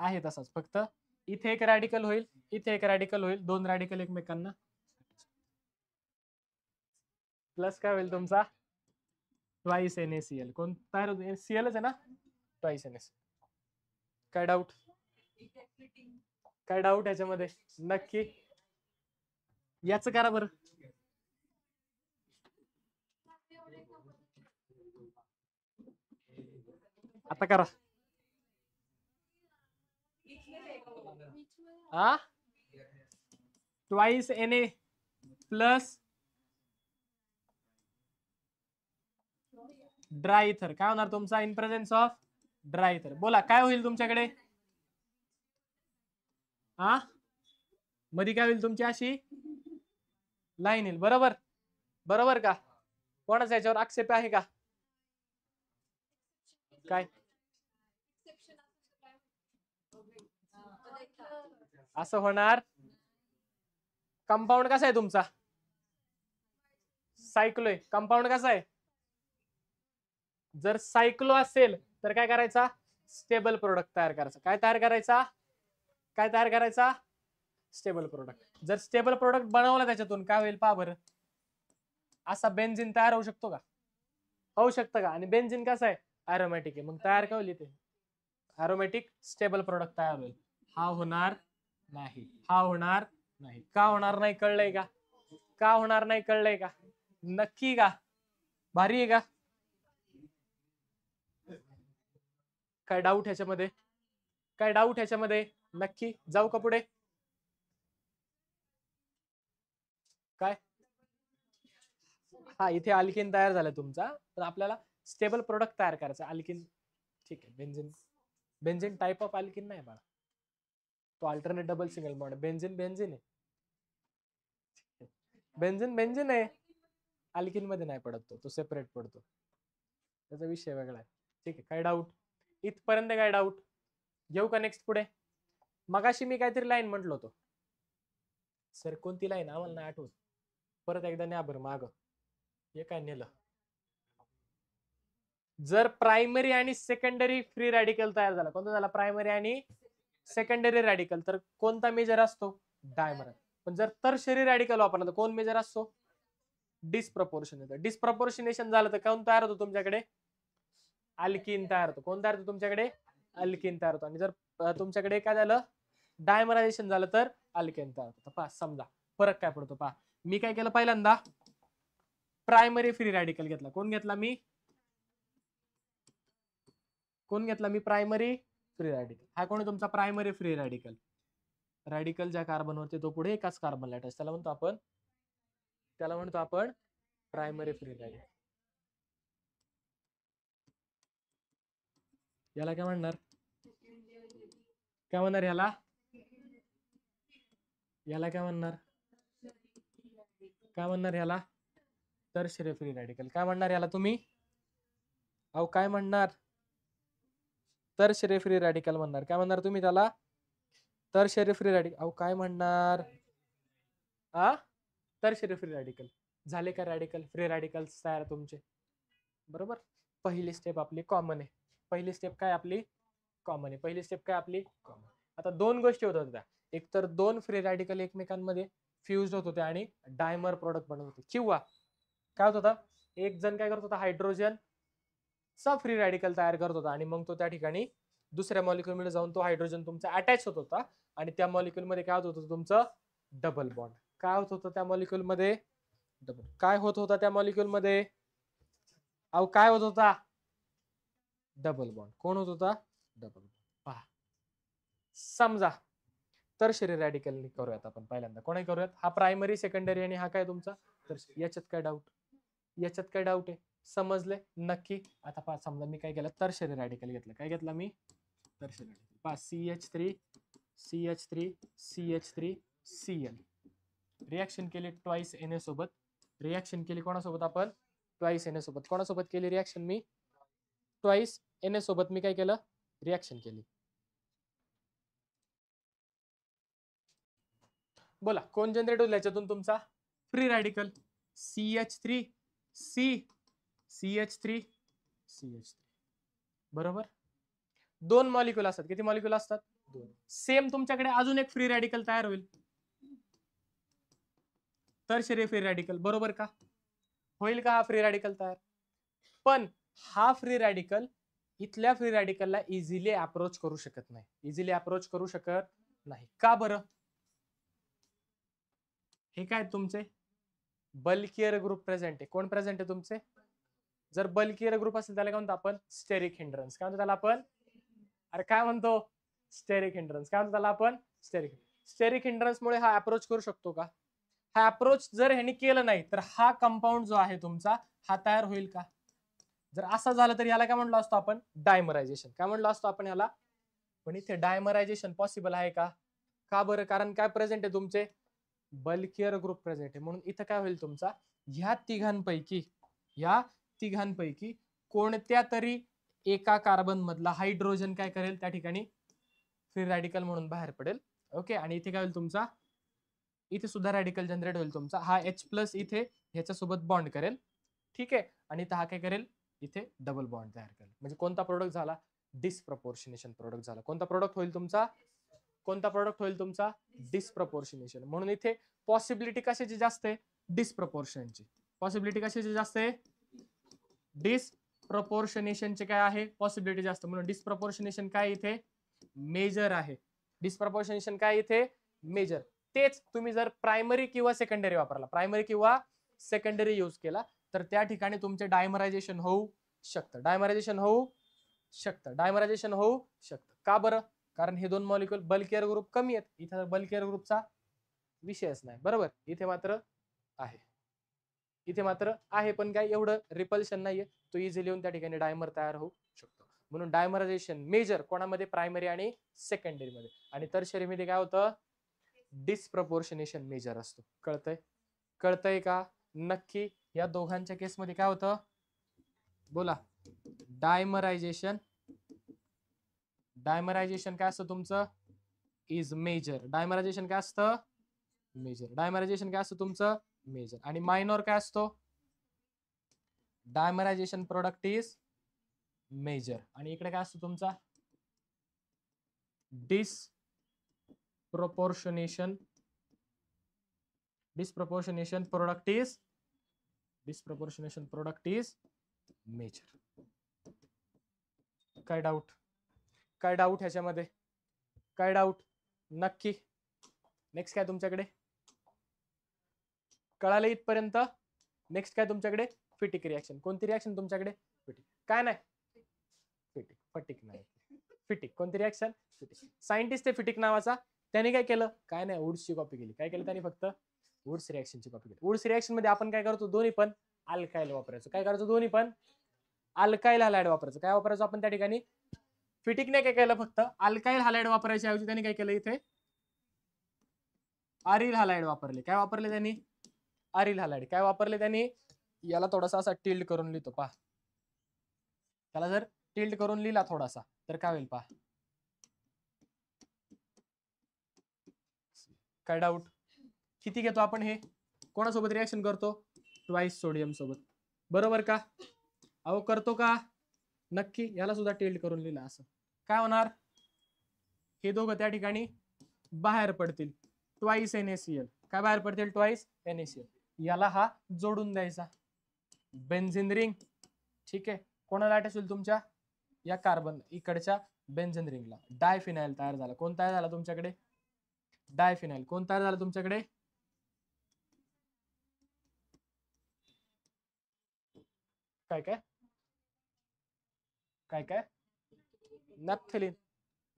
आहे तसंच, फक्त इथे एक रॅडिकल होईल, इथे एक रॅडिकल होईल, 2 रॅडिकल एकमेकांना प्लस काय होईल तुमचा? Twice NaCl. कोण तयार होते? Clच आहे ना? Twice NaCl. काय डाऊट? काय डाऊट याच्यामध्ये? नक्की याच करा बरं. आता करा. हा, ट्वाइस Na प्लस ड्राय इथर. काय होणार तुमचा? इन प्रेझेन्स ऑफ ड्राय इथर. बोला काय होईल तुमच्याकडे? हा, मध्ये काय होईल तुमची? अशी लाईन येईल. बरोबर, बरोबर का? कोणाचा याच्यावर आक्षेप आहे का? काय असं होणार? कंपाऊंड कसा आहे तुमचा? सायक्लो आहे. कंपाऊंड कसा आहे? जर सायक्लो असेल तर काय करायचा? स्टेबल प्रोडक्ट तयार करायचा. काय तयार करायचा? काय तयार करायचा? Stable product. जर स्टेबल प्रोडक्ट बनवला त्याच्यातून काय होईल पहा बरं. असा बेन्झिन तयार होऊ शकतो का? होऊ शकतं का? आणि बेन्झिन कसं आहे? अरोमॅटिक आहे. मग तयार काय होईल इथे? अरोमॅटिक स्टेबल प्रोडक्ट तयार होईल. हा होणार नाही, हा होणार नाही. का होणार नाही कळलंय का? का होणार नाही कळलंय का? नक्की का? भारी आहे का? काय डाऊट ह्याच्यामध्ये? काय डाऊट ह्याच्यामध्ये? नक्की जाऊ का पुढे? काय? हा, इथे अल्किन तयार झालं तुमचा, तर आपल्याला स्टेबल प्रोडक्ट तयार करायचा. अल्किन ठीक आहे. Benzene, benzene type of alkene नाही बाळा, तो alternate double single bond. Benzene benzene आहे, बेन्झिन बेन्झिन आहे. अल्किन मध्ये नाही पडत, तो सेपरेट पडतो, त्याचा विषय वेगळा आहे. ठीक आहे. काय डाऊट इथपर्यंत? काय डाऊट? घेऊ का नेक्स्ट पुढे? मगाशी मी काहीतरी लाईन म्हटलो होतो सर, कोणती लाईन आम्हाला नाही आठवत. परत एकदा न्या बरं माग. हे काय नेलं? जर प्रायमरी आणि सेकंडरी फ्री रॅडिकल तयार झाला, कोणता झाला? प्रायमरी आणि सेकंडरी रॅडिकल, तर कोणता मेजर असतो? डायमर. पण जर टर्शियरी रॅडिकल वापरला तर कोण मेजर असतो? डिस्प्रपोर्शन. डिस्प्रपोर्शनेशन झालं तर कोण तयार होतो तुमच्याकडे? अल्किन तयार होतो. कोण तयार होतो तुमच्याकडे? अल्किन तयार होतो. आणि जर तुमच्याकडे काय झालं? डायमरायझेशन झालं तर अल्केन तयार होतं. पहा समजा फरक काय पडतो पहा. मी काय केलं? पहिल्यांदा प्रायमरी फ्री रॅडिकल घेतला. कोण घेतला? मी कोण घेतला मी? Primary free radical. हा कोण आहे तुमचा? Primary free radical. रॅडिकल ज्या कार्बनवरती तो पुढे एकाच कार्बनला अटॅच, त्याला म्हणतो आपण प्रायमरी फ्री रॅडिकल. याला काय म्हणणार? काय म्हणणार याला? याला काय म्हणणार? काय म्हणणार याला? Tertiary free radical. काय म्हणणार याला तुम्ही? अहो काय म्हणणार? टर्शियरी फ्री रॅडिकल म्हणणार. काय म्हणणार तुम्ही त्याला? Tertiary free radical. अहो काय म्हणणार? Tertiary free radical. झाले का रॅडिकल? फ्री रॅडिकल्स तयार तुमचे. बरोबर. पहिली स्टेप आपली कॉमन आहे. पहिली स्टेप काय आपली? कॉमन आहे. पहिली स्टेप काय आपली? कॉमन. आता दोन गोष्टी होत होत्या. एक तर दोन फ्री रॅडिकल एकमेकांमध्ये फ्यूज होत होते आणि डायमर प्रोडक्ट बनत होते. किंवा काय होत होता? एक जण काय करत होता? हायड्रोजन चा फ्री रॅडिकल तयार करत होता आणि मग तो त्या ठिकाणी दुसऱ्या मॉलिक्युल मध्ये जाऊन तो हायड्रोजन तुमचा अटॅच होत होता आणि त्या मॉलिक्युल मध्ये काय होत होतं तुमचं? Double bond. काय होत होतं त्या मॉलिक्युल मध्ये? डबल. काय होत होता त्या मॉलिक्युल मध्ये? अहो काय होत होता? Double bond. कोण होत होता? Double bond. पहा समजा टर्शियरी रॅडिकल करूयात आपण पहिल्यांदा. कोणाही करूयात? हा प्रायमरी सेकंडरी आणि हा काय तुमचा? तर याच्यात काय डाऊट? याच्यात काय डाऊट आहे? समजले नक्की? आता पहा समजा मी काय केलं? टर्शियरी रॅडिकल घेतलं. काय घेतला मी? Tertiary radical. पहा CH3 CH3 CH3 Cl reaction केली ट्वाइस Na सोबत. रिएक्शन केली कोणासोबत आपण? ट्वाइस Na सोबत. कोणासोबत केली रिएक्शन मी? ट्वाइस Na सोबत मी काय केलं? रिएक्शन केली. बोला कोण जनरेट होईल याच्यातून तुमचा? Free radical. CH3 C CH3 CH3. बरोबर. दोन मॉलिक्युल असतात. किती मॉलिक्युल असतात? दोन. सेम तुमच्याकडे अजून एक फ्री रॅडिकल तयार होईल. Tertiary free radical. बरोबर का? होईल का हा फ्री रॅडिकल तयार? पण हा फ्री रॅडिकल इथल्या फ्री रॅडिकलला इझिली अप्रोच करू शकत नाही. इझिली अप्रोच करू शकत नाही. का बरं? हे काय तुमचे बल्कियर ग्रुप प्रेझेंट आहे. कोण प्रेझेंट आहे तुमचे? जर बल्कियर ग्रुप असेल त्याला काय म्हणतो आपण? Steric hindrance. काय म्हणतो त्याला आपण? अरे काय म्हणतो? Steric hindrance. काय म्हणतो त्याला आपण? स्टेरिक हिंड्रन्स मुळे हा अप्रोच करू शकतो का? हा अप्रोच जर ह्याने केलं नाही तर हा कंपाऊंड जो आहे तुमचा हा तयार होईल का? जर असं झालं तर याला काय म्हणलो असतो आपण? डायमरायझेशन. काय म्हणलो असतो आपण याला? पण इथे डायमरायझेशन पॉसिबल आहे का? का बरं? कारण काय प्रेझेंट आहे तुमचे? बल्कियर ग्रुप प्रेझेंट आहे. म्हणून इथं काय होईल तुमचा? ह्या तिघांपैकी कोणत्या तरी एका कार्बन मधला हायड्रोजन काय करेल त्या ठिकाणी? फ्री रॅडिकल म्हणून बाहेर पडेल. ओके. आणि इथे काय होईल तुमचा? इथे सुद्धा रॅडिकल जनरेट होईल तुमचा. हा H+ इथे ह्याच्यासोबत बॉन्ड करेल. ठीक आहे. आणि इथं हा काय करेल? इथे डबल बॉन्ड तयार करेल. म्हणजे कोणता प्रोडक्ट झाला? डिस्प्रपोर्शनेशन प्रोडक्ट झाला. कोणता प्रोडक्ट होईल तुमचा? कोणता प्रोडक्ट होईल तुमचा? डिस्प्रपोर्शनेशन. म्हणून इथे पॉसिबिलिटी कशाची जास्त आहे? डिस्प्रपोर्शनची. पॉसिबिलिटी कशाची जास्त आहे? डिस्प्रपोर्शनेशनचे काय आहे? पॉसिबिलिटी जास्त. म्हणून डिस्प्रपोर्शनेशन काय इथे? मेजर आहे. डिस्प्रपोर्शनेशन काय इथे? मेजर. तेच तुम्ही जर प्रायमरी किंवा सेकंडरी वापरला, प्रायमरी किंवा सेकंडरी यूज केला तर त्या ठिकाणी तुमचे डायमरायझेशन होऊ शकतं. डायमरायझेशन होऊ शकतं. डायमरायझेशन होऊ शकतं. का बरं? कारण हे दोन मॉलिक्युल बल्कियर ग्रुप कमी आहेत. इथे बल्कियर ग्रुपचा विषयच नाही. बरोबर. इथे मात्र आहे. इथे मात्र आहे पण काय एवढं रिपल्शन नाहीये. तो इझिली येऊन त्या ठिकाणी डायमर तयार होऊ शकतो. म्हणून डायमरायझेशन मेजर कोणामध्ये? प्रायमरी आणि सेकंडरी मध्ये. आणि टर्शियरी मध्ये काय होतं? डिस्प्रपोर्शनेशन मेजर असतो. कळतंय? कळतंय का? नक्की. या दोघांच्या केसमध्ये काय होतं? बोला. डायमरायझेशन काय असतं तुमचं? Is major. डायमरायझेशन काय असतं? मेजर. डायमरायझेशन काय असतं तुमचं? मेजर. आणि मायनॉर काय असतो? Dimerization product is major. आणि इकडे काय असतं तुमचा? Disproportionation product is major. काय डाऊट? काय डाऊट ह्याच्यामध्ये? काय डाऊट? नक्की. नेक्स्ट काय तुमच्याकडे? कळालं इथपर्यंत? नेक्स्ट काय तुमच्याकडे? फिटिक रिएक्शन. कोणती रिएक्शन तुमच्याकडे? फिटिक. काय नाही? फिटिक. फटिक नाही, फिटिक. कोणती रिॲक्शन? फिटिक. सायंटिस्ट आहे फिटिक नावाचा, त्याने काय केलं? काय नाही, वुड्सची कॉपी केली. काय केलं त्याने? फक्त वुड्स रिॲक्शनची कॉपी केली. वुड्स रिॲक्शन मध्ये आपण काय करतो? दोन्ही पण अल्काइल वापरायचो. काय करायचं? दोन्ही पण अल्काइल हॅलाइड वापरायचं. काय वापरायचं आपण त्या ठिकाणी? फिटिकने काय केलं? फक्त अल्काइल हॅलाइड वापरायच्या ऐवजी त्यांनी काय केलं? इथे अरिल हॅलाइड वापरले. काय वापरले त्यांनी? Aryl halide. काय वापरले त्यांनी? याला थोडासा असा टिल्ड करून लिहितो पहा. त्याला जर टिल्ड करून लिहिला थोडासा तर काय होईल पहा. काय डाऊट? किती घेतो आपण हे? कोणासोबत रिएक्शन करतो? ट्वाइस सोडियम सोबत. बरोबर का? अहो करतो का? नक्की. याला सुद्धा टिल्ड करून लिहिला असं. काय होणार? हे दोघं त्या ठिकाणी बाहेर पडतील. Twice NaCl. काय बाहेर पडतील? Twice NaCl. याला हा जोडून द्यायचा. Benzene ring. ठीक आहे. कोणाला अटॅच होईल? तुमच्या या कार्बन इकडच्या बेन्झीन रिंगला. डायफिनाइल तयार झाला. कोण तयार झाला तुमच्याकडे? डायफिनाइल. कोण तयार झाला तुमच्याकडे? काय काय काय काय नॅप्थेलिन.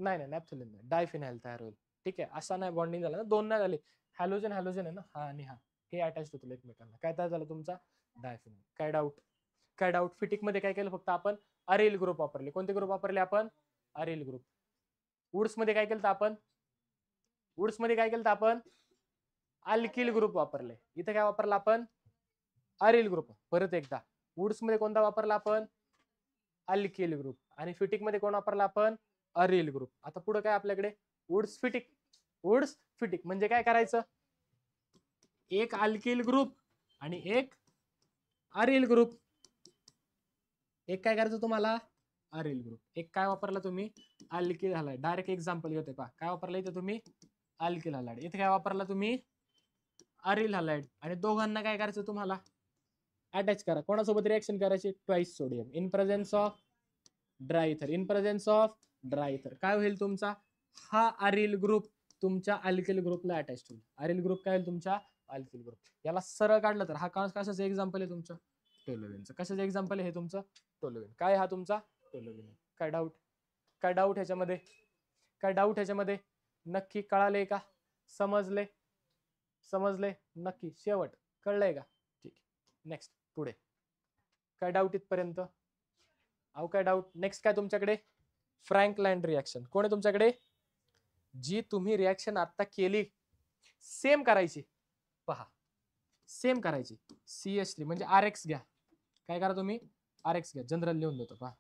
नाही नाही, नॅप्थेलिन नाही, डायफिनाइल तयार होईल. ठीक आहे. असा नाही बॉन्डिंग झाला ना, दोन नाही झाले. हॅलोजन हॅलोजन आहे ना, हा आणि हा, हे अटॅच होतील एकमेकांना. काय तयार झालं तुमचा? डायफिनाइल. काय डाऊट? काय डाऊट? फिटिक मध्ये काय केलं? फक्त आपण अरिल ग्रुप वापरले. कोणते ग्रुप वापरले आपण? Aryl group. वुड्स मध्ये काय केलं आपण? वुड्स मध्ये काय केलं आपण? अल्किल ग्रुप वापरले. इथे काय वापरला आपण? Aryl group. परत एकदा, वुड्स मध्ये कोणता वापरला आपण? Alkyl group. आणि फिटिक मध्ये कोण वापरला आपण? Aryl group. आता पुढे काय आपल्याकडे? वुड्स फिटिक. वुड्स फिटिक म्हणजे काय करायचं? एक अल्किल ग्रुप आणि एक अरिल ग्रुप. एक काय करायचं तुम्हाला? Aryl group. एक काय वापरला तुम्ही? Alkyl halide. डायरेक्ट एक्झाम्पल घेतोय पहा. काय वापरलं इथे तुम्ही? Alkyl halide. इथे काय वापरला तुम्ही? Aryl halide. आणि दोघांना काय करायचं तुम्हाला? अटॅच करा. कोणासोबत रिएक्शन करायची? Twice sodium in presence of dry ether. In presence of dry ether. काय होईल तुमचा? हा अरिल ग्रुप तुमच्या अल्किल ग्रुपला अटॅच होईल. अरिल ग्रुप काय होईल तुमच्या? Alkyl group. याला सरळ काढलं तर हा कशाचं एक्झाम्पल आहे तुमचं? टोलोविनचं. कशाचं एक्झाम्पल आहे हे तुमचं? टोलोविन. काय हा तुमचा? टोलोविन. काय डाऊट? काय डाऊट ह्याच्यामध्ये? काय डाऊट ह्याच्यामध्ये? नक्की कळाले का? समजले? समजले नक्की? शेवट कळलंय का? ठीक. नेक्स्ट पुढे. काय डाऊट इथपर्यंत? अहो काय डाऊट? नेक्स्ट काय तुमच्याकडे? फ्रँकलँड रिॲक्शन. कोण आहे तुमच्याकडे? जी तुम्ही रिॲक्शन आता केली सेम करायची. पहा, सेम करायची. CH3 म्हणजे RX घ्या. काय करा तुम्ही? RX घ्या. जनरल लिहून देतो पहा.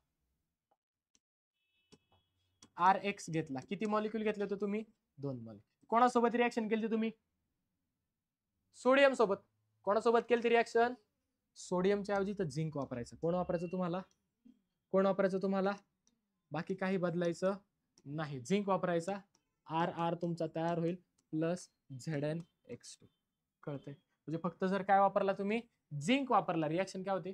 RX घेतला. किती मॉलिक्यूल घेतले होते तुम्ही? 2 मॉलिक्यूल. कोणासोबत रिॲक्शन केली तुम्ही? सोडियम सोबत. कोणासोबत केली रिॲक्शन? सोडियमच्या ऐवजी तर झिंक वापरायचं. कोण वापरायचं तुम्हाला? कोण वापरायचं तुम्हाला? बाकी काही बदलायचं नाही. झिंक वापरायचा. RR तुमचा तयार होईल प्लस ZnX2. कळतंय? म्हणजे फक्त जर काय वापरला तुम्ही? झिंक वापरला, रिॲक्शन काय होते?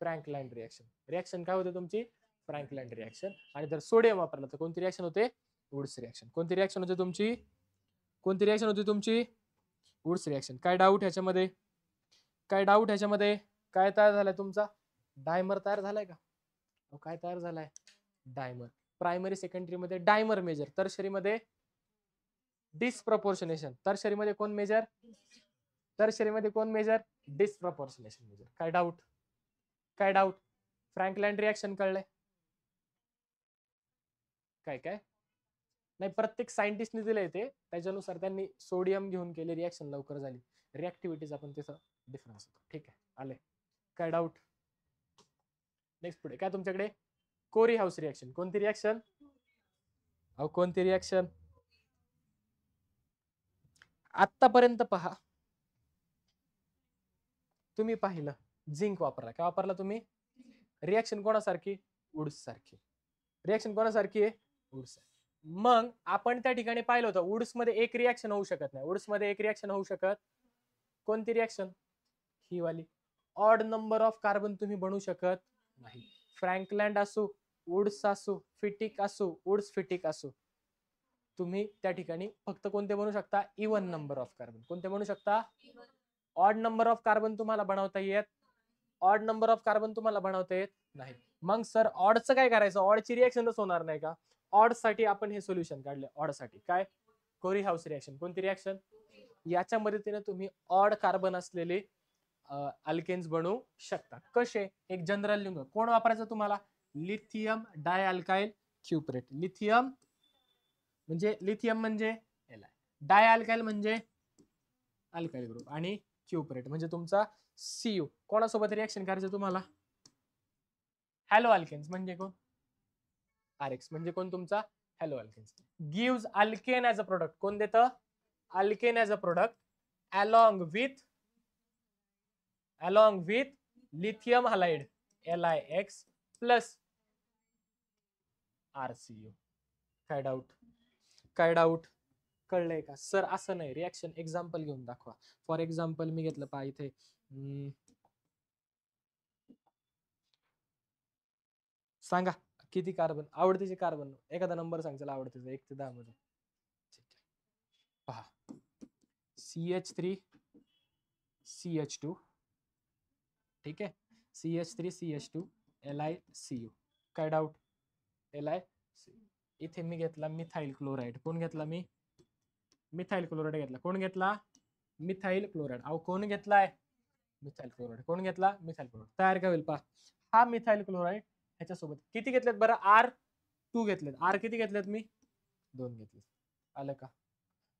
फ्रँकलँड रिॲक्शन. रिॲक्शन काय होते तुमची? फ्रँकलँड रिॲक्शन. आणि जर सोडियम वापरला तर कोणती रिॲक्शन होते? Woods reaction. कोणती रिॲक्शन होते तुमची? कोणती रिॲक्शन होती तुमची? Woods reaction. काय डाऊट ह्याच्यामध्ये? काय डाऊट ह्याच्यामध्ये? काय तयार झालाय तुमचा? डायमर तयार झालाय का? काय तयार झालाय? डायमर. प्रायमरी सेकंडरी मध्ये डायमर मेजर. टर्शरी मध्ये डिसप्रपोर्शनेशन. टर्शरी मध्ये कोण मेजर? टर्शरी मध्ये कोण मेजर? Disproportionation major. काय डाऊट? काय डाऊट? फ्रँकलँड रिॲक्शन कळलंय? काय काय नाही, प्रत्येक सायंटिस्टने दिलंय ते, त्याच्यानुसार त्यांनी सोडियम घेऊन केले, रिॲक्शन लवकर झाली. रिॲक्टिव्हिटीचा पण त्याचा डिफरन्स होतो. ठीक आहे, आले. काय डाऊट? नेक्स्ट पुढे काय तुमच्याकडे? कोरी हाऊस रिॲक्शन. कोणती रिॲक्शन? अहो कोणती रिॲक्शन? आतापर्यंत पहा, तुम्ही पाहिलं झिंक वापरला. काय वापरला तुम्ही? रिॲक्शन कोणासारखी? वुड्स सारखी. रिॲक्शन कोणासारखी आहे? वुड्स. मग आपण त्या ठिकाणी पाहिलं होतं वुड्स मध्ये एक रिॲक्शन होऊ शकत नाही. वुड्स मध्ये एक रिॲक्शन होऊ शकत. कोणती रिॲक्शन? ही वाली. ऑड नंबर ऑफ कार्बन तुम्ही बनवू शकत नाही. फ्रँकलँड असो, वुड्स असो, फिटिक असो, वुड्स फिटिक असो, तुम्ही त्या ठिकाणी फक्त कोणते बनवू शकता? Even number of carbon. कोणते बनवू शकता? ऑड नंबर ऑफ कार्बन तुम्हाला बनवता येत. ऑड नंबर ऑफ कार्बन तुम्हाला बनवता येत नाही. मग सर ऑडचं काय करायचं, ऑडची रिएक्शनच होणार नाही का? ऑड साठी आपण हे सोल्युशन काढले, ऑड साठी काय, कोरी हाऊस रिएक्शन. कोणती रिएक्शन? याच्या मदतीने तुम्ही ऑड कार्बन असलेले अल्केन्स बनवू शकता. कसे? एक जनरल लिंग कोण वापरायचं तुम्हाला, लिथियम डायअल्काइल क्युप्रेट. लिथियम म्हणजे डायअल्काइल म्हणजे अल्काइल ग्रुप आणि क्युप्रेट म्हणजे तुमचा सीयू. कोणासोबत रिएक्शन करायचं तुम्हाला, हॅलो अल्केन्स म्हणजे कोण, आरएक्स म्हणजे कोण तुमचा haloalkanes. Gives alkane as a product. कोण देतं, alkane as a product along with lithium halide LiX plus RCU. काय डाऊट कळलंय का सर? असं नाही, रिएक्शन एक्झाम्पल घेऊन दाखवा. फॉर एक्झाम्पल मी घेतलं पहा इथे, सांगा किती कार्बन, आवडतीचे कार्बन एखादा नंबर सांग, चला आवडतीचा 1 ते 10 मध्ये. पहा CH3 CH2, ठीक आहे, CH3 CH2 LiCu. काय डाऊट, LiCu. इथे मी घेतला मिथाइल क्लोराइड. कोण घेतला मी, मिथाइल क्लोराइड घेतला. कोण घेतला, मिथाइल क्लोराइड. अहो कोण घेतलाय, मिथाइल क्लोराइड. कोण घेतला, मिथाइल क्लोराइड. तयार काय होईल पहा, हा मिथाइल क्लोराइड ह्याच्यासोबत किती घेतलेत बरं, R2 घेतलेत. R किती घेतलेत मी, 2 घेतले. आलं का,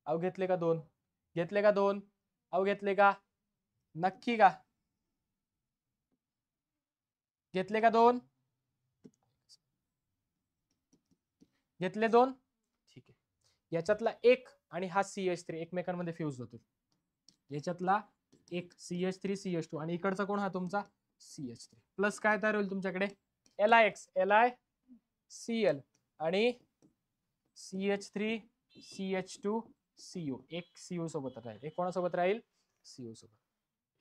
अहो घेतले का 2, घेतले का 2, अहो घेतले का, नक्की का, घेतले का 2, घेतले 2, ठीक आहे. याच्यातला एक आणि हा CH3 एकमेकांमध्ये फ्यूज होतो. याच्यातला एक CH3 CH2 आणि इकडचा कोण, हा तुमचा CH3 प्लस काय तयार होईल तुमच्याकडे, LiX LiCl आणि CH3 CH2 Cu. एक Cu सोबत राहील, एक कोणासोबत राहील, Cu सोबत.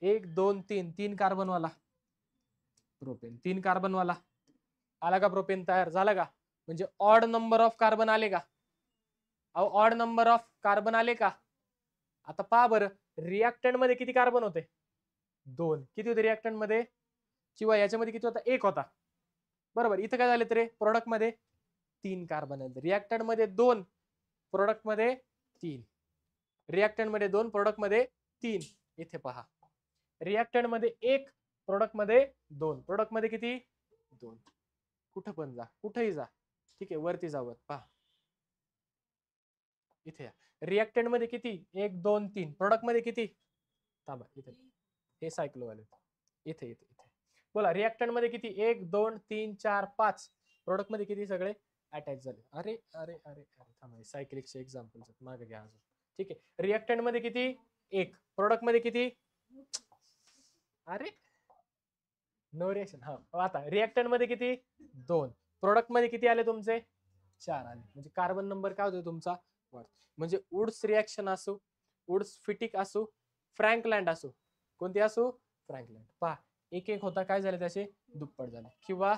1 2 3 3 कार्बन वाला प्रोपेन, 3 कार्बन वाला आला का, प्रोपेन तयार झाला का? म्हणजे ऑड नंबर ऑफ कार्बन आले का, अहो ऑड नंबर ऑफ कार्बन आले का? आता पहा बरं, रिएक्टंट मध्ये किती कार्बन होते, 2. किती होते रिएक्टंट मध्ये, किंवा याच्यामध्ये किती होता, 1 होता, बरोबर. इथे काय झाले तरी, प्रोडक्ट मध्ये 3 कार्बन आले. रिएक्टंट मध्ये 2, प्रोडक्ट मध्ये 3, रिएक्टंट मध्ये 2, प्रोडक्ट मध्ये 3. इथे पहा, रिएक्टंट मध्ये 1, प्रोडक्ट मध्ये 2, प्रोडक्ट मध्ये किती, 2. कुठं पण जा, कुठेही जा, ठीक आहे, वरती जावं पहा, इथे रिएक्टंट मध्ये किती, 1 2 3, प्रोडक्ट मध्ये किती, थांबा इथे, हे सायक्लोवाले, इथे इथे इथे बोला, रिएक्टंट मध्ये किती, 1 2 3 4 5, प्रोडक्ट मध्ये किती सगळे अटॅच झाले. अरे अरे अरे अरे थांबा, सायक्लिकचे एक्झाम्पल मागे घ्या अजून, ठीक आहे. रिएक्टंट मध्ये किती, 1, प्रोडक्ट मध्ये किती, अरे नो रिएक्शन. हा आता रिएक्टंट मध्ये किती, 2, प्रोडक्ट मध्ये किती आले तुमचे, 4 आले. म्हणजे कार्बन नंबर काय होतो तुमचा, वाढतो. म्हणजे वुड्स रिएक्शन असो, वुड्स फिटिक असो, फ्रँकलँड असो, कोणती असो, फ्रँकलँड. पहा एक एक होता, काय झाले त्याचे दुप्पट झाले. किंवा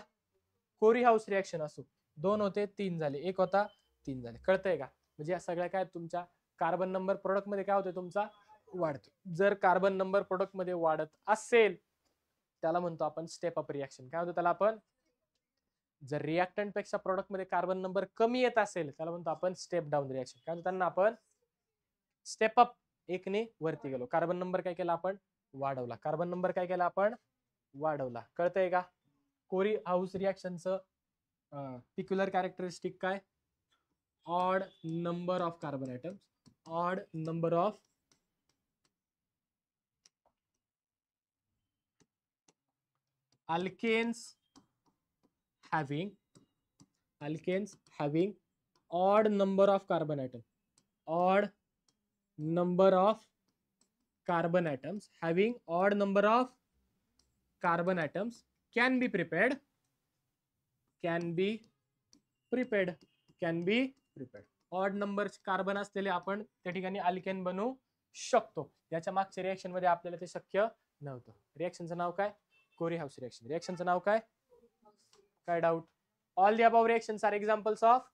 कोरी हाऊस रिएक्शन असो, 2 होते 3 झाले, 1 होता 3 झाले. कळतंय का? म्हणजे या सगळ्या काय तुमच्या कार्बन नंबर प्रोडक्ट मध्ये काय होतो तुमचा, वाढतो. जर कार्बन नंबर प्रोडक्ट मध्ये वाढत असेल त्याला म्हणतो आपण स्टेप अप रिएक्शन. काय होतं त्याला आपण, जर रिएक्टंट पेक्षा प्रोडक्ट मध्ये कार्बन नंबर कमी येत असेल त्याला म्हणतो आपण स्टेप डाऊन रिएक्शन. काय त्यांना आपण स्टेप अप, एकने वरती गेलो, कार्बन नंबर काय केला आपण, वाढवला. कार्बन नंबर काय केला आपण, वाढवला. कळतंय का? कोरी हाऊस रिएक्शनचं पिक्युलर कॅरेक्टरिस्टिक काय, odd number of carbon atoms, odd number of alkanes having odd number of carbon atom, odd number of carbon atoms, having odd number of carbon atoms can be prepared odd number carbon असलेले आपण त्या ठिकाणी अल्केन बनवू शकतो. याच्या मागच्या रिएक्शन मध्ये आपल्याला ते शक्य नव्हतं. रिएक्शनचं नाव काय, कोरी हाऊस रिएक्शन. रिएक्शनचं नाव काय, काय doubt, all the above reactions are examples of,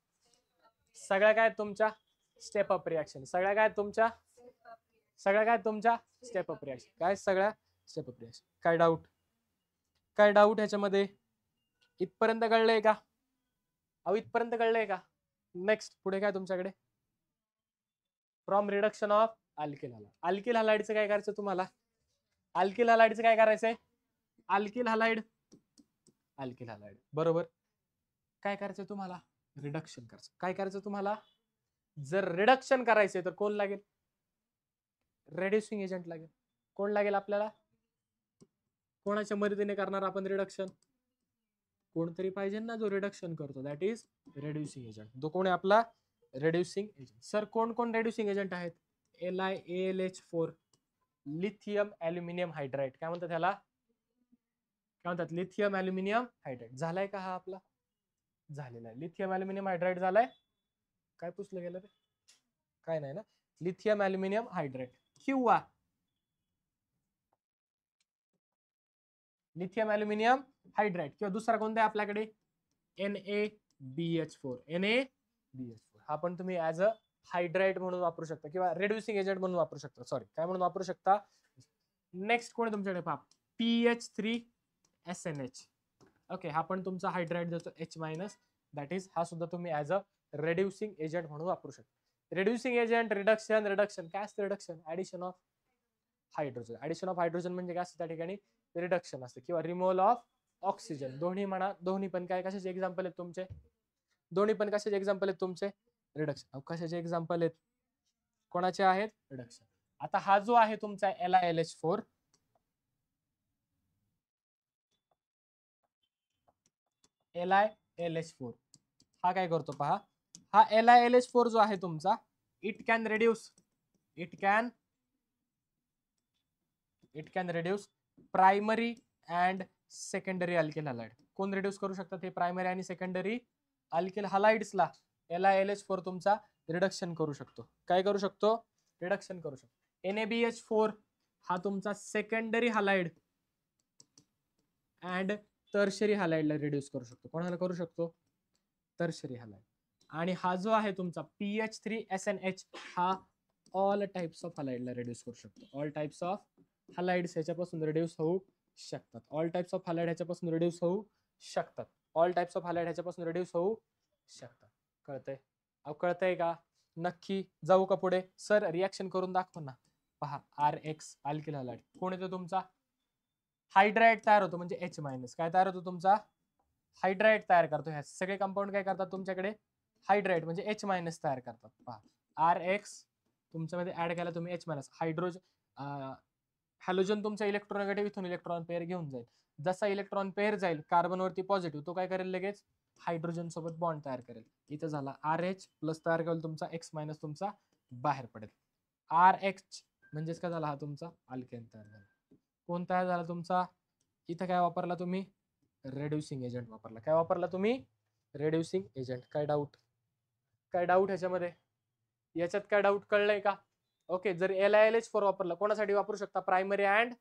सगळ्या काय तुमच्या स्टेप अप रिएक्शन, सगळ्या काय तुमच्या स्टेप अप रिएक्शन, काय सगळ्या स्टेप अप रिएक्शन. काय डाऊट याच्यामध्ये, इथपर्यंत कळलंय का? अहो इथपर्यंत कळलंय का? नेक्स्ट पुढे काय तुमच्याकडे? From reduction of alkyl halide. Alkyl हलाइडचं काय करायचं तुम्हाला? अल्किल हलाइडचं काय करायचंय? अल्किल हलाइड बरोबर. काय करायचं तुम्हाला? रिडक्शन करायचं. काय करायचं तुम्हाला? जर रिडक्शन करायचंय तर कोण लागेल? रेड्युसिंग एजंट लागेल. कोण लागेल आपल्याला? कोणाच्या मदतीने करणार आपण रिडक्शन? कोणतरी पाहिजे ना जो रिडक्शन करतो, दॅट इज रेड्युसिंग एजंट. तो कोण आहे आपला? Reducing agent. सर कोण कोण रेड्युसिंग एजंट आहेत? LiAlH4, lithium aluminium hydride. काय म्हणतात त्याला? काय म्हणतात? Lithium aluminium hydride. झालाय का हा आपला? झालेला आहे. लिथियम ॲल्युमिनियम हायड्राइड झालाय. काय पुसलं गेलं रे? काय नाही ना. लिथियम ॲल्युमिनियम हायड्राइड किंवा लिथियम ॲल्युमिनियम हायड्राइड किंवा दुसरा कोणता आहे आपल्याकडे? NaBH4. NaBH4 हा पण तुम्ही ऍज अ हायड्राइड म्हणून वापरू शकता किंवा रेड्युसिंग एजंट म्हणून वापरू शकता. सॉरी, काय म्हणून वापरू शकता? नेक्स्ट कोण आहे तुमच्याकडे? पहा, PH3SNH. ओके, हा पण तुमचा हायड्राइड देतो H-. दॅट इज हा सुद्धा तुम्ही ऍज अ रेड्युसिंग एजंट म्हणून वापरू शकता. रेड्युसिंग एजंट, रिडक्शन काय असतं? Reduction addition of hydrogen. Addition of hydrogen म्हणजे काय असतं त्या ठिकाणी? रिडक्शन असते किंवा रिमूव्हल ऑफ ऑक्सिजन. दोन्ही म्हणा, दोन्ही पण काय कशाचे एक्झाम्पल आहेत तुमचे? दोन्ही पण कशाचे एक्झाम्पल आहेत तुमचे? रिडक्शन. कशाचे एक्झाम्पल आहेत? कोणाचे आहेत? रिडक्शन. आता हा जो आहे तुमचा LiLH4, LiLH4 हा काय करतो पहा. हा LiLH4 जो आहे तुमचा, it can reduce primary and secondary alkyl halide. कोण रिड्यूस करू शकतात? हे प्रायमरी आणि सेकंडरी अल्किल हलाइड्सला LiLH4 तुमचा रिडक्शन करू शकतो. काय करू शकतो? रिडक्शन करू शकतो. NaBH4 हा तुमचा सेकंडरी हलाइड अँड टर्शरी हलाइडला रिड्यूस करू शकतो. कोणाला करू शकतो? Tertiary halide. आणि हा जो आहे तुमचा PH3SNH हा ऑल टाइप्स ऑफ हलाइडला रिड्यूस करू शकतो. ऑल टाइप्स ऑफ हलाइड्स ह्याच्यापासून रिड्यूस होऊ शकतात. ऑल टाइप्स ऑफ हलाइड ह्याच्यापासून रिड्यूस होऊ शकतात. ऑल टाइप्स ऑफ हलाइड ह्याच्यापासून रिड्यूस होऊ शकतात. कळतंय? अहो कळतंय का? नक्की. जाऊ का पुढे? सर रिॲक्शन करून दाखव ना. पहा, RX अल्किल हलाइड कोण येतो तुमचा? हायड्राइड तयार होतो म्हणजे H-. काय तयार होतो तुमचा? हायड्राइड तयार करतो. ह्या सगळे कंपाऊंड काय करतात तुमच्याकडे? हायड्राइड म्हणजे H- तयार करतात. पहा, RX तुमच्यामध्ये ऍड केला तुम्ही H-. हायड्रोजन हॅलोजन तुमचा इलेक्ट्रोनेगेटिव्ह इथून इलेक्ट्रॉन पेअर घेऊन जाईल. जसा इलेक्ट्रॉन पेअर जाईल कार्बनवरती पॉझिटिव्ह, तो काय करेल? लगेच हायड्रोजन सोबत बॉन्ड तयार करेल. इथं झाला RH प्लस तयार करेल तुमचा X- तुमचा बाहेर पडेल. RH म्हणजेच काय झाला? हा तुमचा अल्केन तयार झाला. कोण तयार झाला तुमचा? इथं काय वापरला तुम्ही? रेड्युसिंग एजंट वापरला. काय वापरला तुम्ही? Reducing agent. काय डाऊट? काय डाऊट ह्याच्यामध्ये? याच्यात काय डाऊट कळलंय का? ओके, जर LiLH4 वापरला, कोणासाठी वापरू शकता? Primary and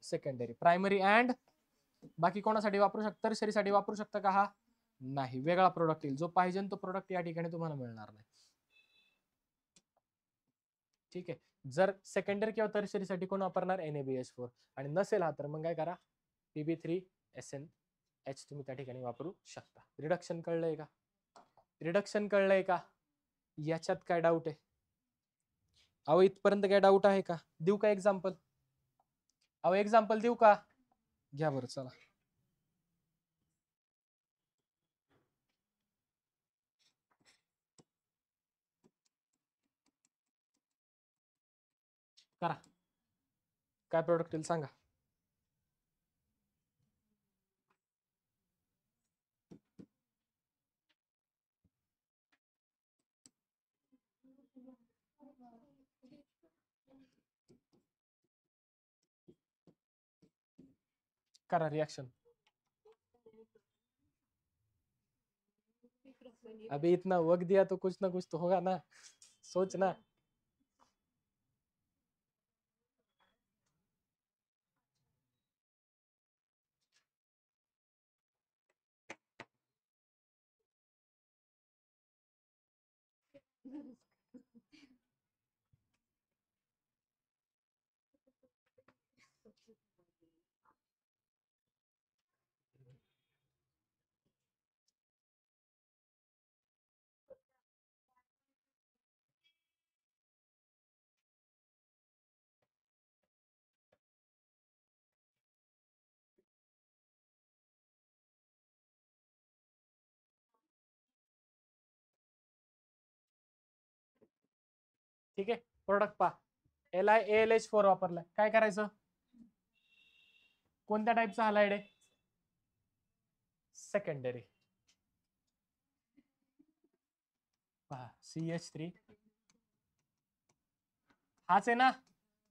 secondary. Primary and बाकी कोणासाठी वापरू शकता? टर्शरीसाठी वापरू शकता का? हा नाही, वेगळा प्रोडक्ट येईल. जो पाहिजे तो प्रोडक्ट या ठिकाणी तुम्हाला मिळणार नाही. ठीक आहे. जर सेकंडरी किंवा टर्शरीसाठी कोण वापरणार? NaBH4. आणि नसेल हा तर मग काय करा? Pb3SNH तुम्ही त्या ठिकाणी वापरू शकता. रिडक्शन कळलंय का? रिडक्शन कळलंय का? याच्यात काय डाऊट आहे? अहो इथपर्यंत काय डाऊट आहे का? देऊ का एक्झाम्पल? अहो एक्झाम्पल देऊ का? घ्या बरं, चला. करा. काय प्रोडक्ट येईल सांगा? करा रिएक्शन. अभी इतना वक्त दिया तो कुछ ना कुछ तो होगा ना. सोच ना. ठीक आहे. प्रोडक्ट पहा, LiAlH4 वापरलाय, काय करायचं? कोणत्या टाईपचा हलाइड आहे? सेकंडरी. पहा CH3 हाच आहे ना.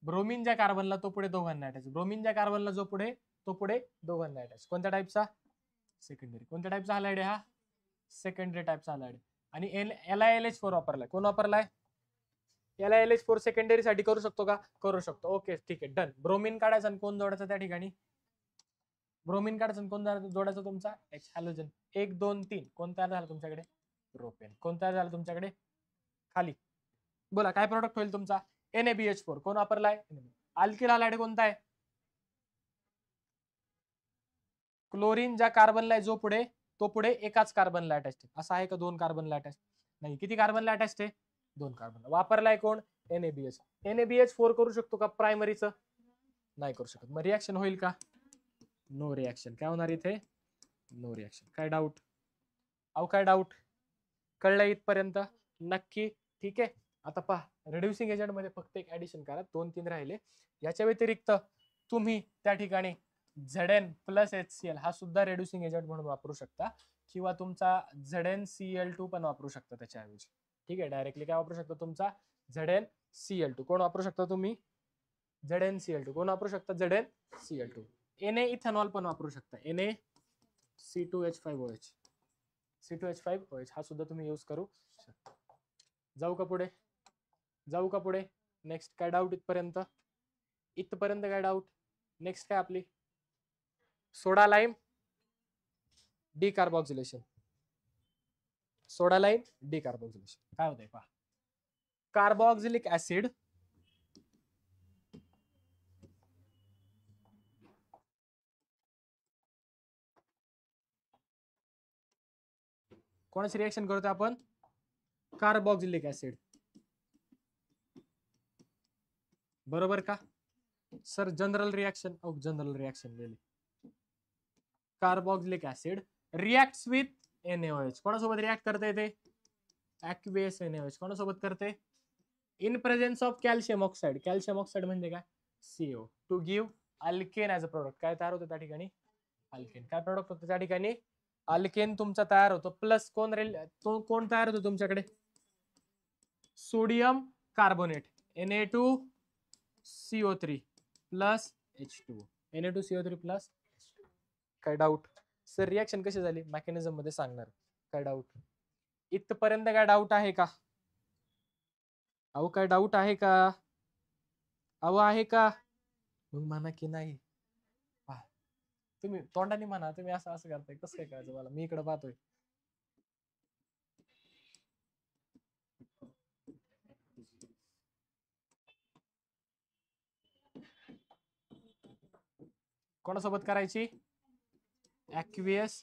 ब्रोमीनच्या कार्बनला तो पुढे दोघांना अटॅच, ब्रोमीनच्या कार्बनला जो पुढे तो पुढे दोघांना अटॅच. कोणत्या टाईपचा? सेकंडरी. कोणत्या टाईपचा हलाइड आहे हा? सेकंडरी टाईपचा हलाइड. आणि LiLH4 वापरलाय. कोण वापरलाय? LiLH4 सेकंडरी साठी करू शकतो का? करू शकतो. ओके ठीक आहे, डन. ब्रोमीन काढायचं आणि कोण जोडायचं त्या ठिकाणी? ब्रोमीन काढायचं आणि कोण जोडायचं? तुमचा H हॅलोजन. 1 2 3 कोण तयार झालं तुमच्याकडे? प्रोपेन. कोण तयार झालं तुमच्याकडे? खाली. बोला काय प्रोडक्ट होईल तुमचा? NaBH4. कोण वापरलाय? अल्किल हलाइड कोणता आहे? क्लोरीन ज्या कार्बनला जो पुढे तो पुढे एकाच कार्बनला अटॅच आहे. असं आहे का 2 कार्बनला अटॅच? नाही. किती कार्बनला अटॅच आहे? 2 कार्बन. वापरलाय कोण? NaBH. NaBH4 करू शकतो का प्रायमरीचं? नाही करू शकत. मग रिॲक्शन होईल का? No reaction. काय होणार इथे? No reaction. काय डाऊट? अहो काय डाऊट? कळलं इथपर्यंत? नक्की. ठीक आहे. आता पहा, रिड्युसिंग एजंट मध्ये फक्त एक ऍडिशन करा, 2-3 राहिले. याच्या व्यतिरिक्त तुम्ही त्या ठिकाणी Zn प्लस HCl हा सुद्धा रिड्युसिंग एजंट म्हणून वापरू शकता, किंवा तुमचा ZnCl2 पण वापरू शकता त्याच्याऐवजी. ठीक आहे. डायरेक्टली काय वापरू शकता? तुमचा ZnCl2. कोण वापरू शकता तुम्ही? ZnCl2. कोण वापरू शकता? ZnCl2. Na इथेनॉल पण वापरू शकता. Na C2H5OH. C2H5OH हा सुद्धा तुम्ही यूज करू शकता. जाऊ का पुढे? जाऊ का पुढे? नेक्स्ट काय डाऊट इथपर्यंत? इथपर्यंत काय डाऊट? नेक्स्ट काय आपली? सोडा लाईम डिकार्बॉक्सिलेशन. सोडा लाईम डिकार्बॉक्सिलेशन काय होतंय पहा. कार्बोक्सिलिक ऍसिड कोणाची रिएक्शन करतोय आपण? Carboxylic acid. बरोबर का sir? General reaction. General reaction लिहिले. Carboxylic acid reacts with NaOH. कोणासोबत रिएक्ट करते ते? aqueous NaOH. कोणासोबत करते? In presence of calcium oxide. Calcium oxide म्हणजे काय? CO to give alkane as a product. काय तयार होतं त्या ठिकाणी? अल्केन. काय प्रोडक्ट होतं त्या ठिकाणी? अल्केन तुमचा तयार होतो. प्लस कोण कोण तयार होतो तुमच्याकडे? Sodium carbonate Na2CO3 plus H2O. Na2CO3 plus. काय डाऊट? सर रिएक्शन कशी झाली? मेकॅनिझम मध्ये सांगणार. काय डाऊट? इथपर्यंत काय डाऊट आहे का? अहो काय डाऊट आहे का? अहो आहे का? मग म्हणा की नाही. तुम्ही तोंडाने म्हणा. तुम्ही असं असं करताय, कसं काय करायचं मला? मी इकडे पाहतोय. कोणासोबत करायची? aqueous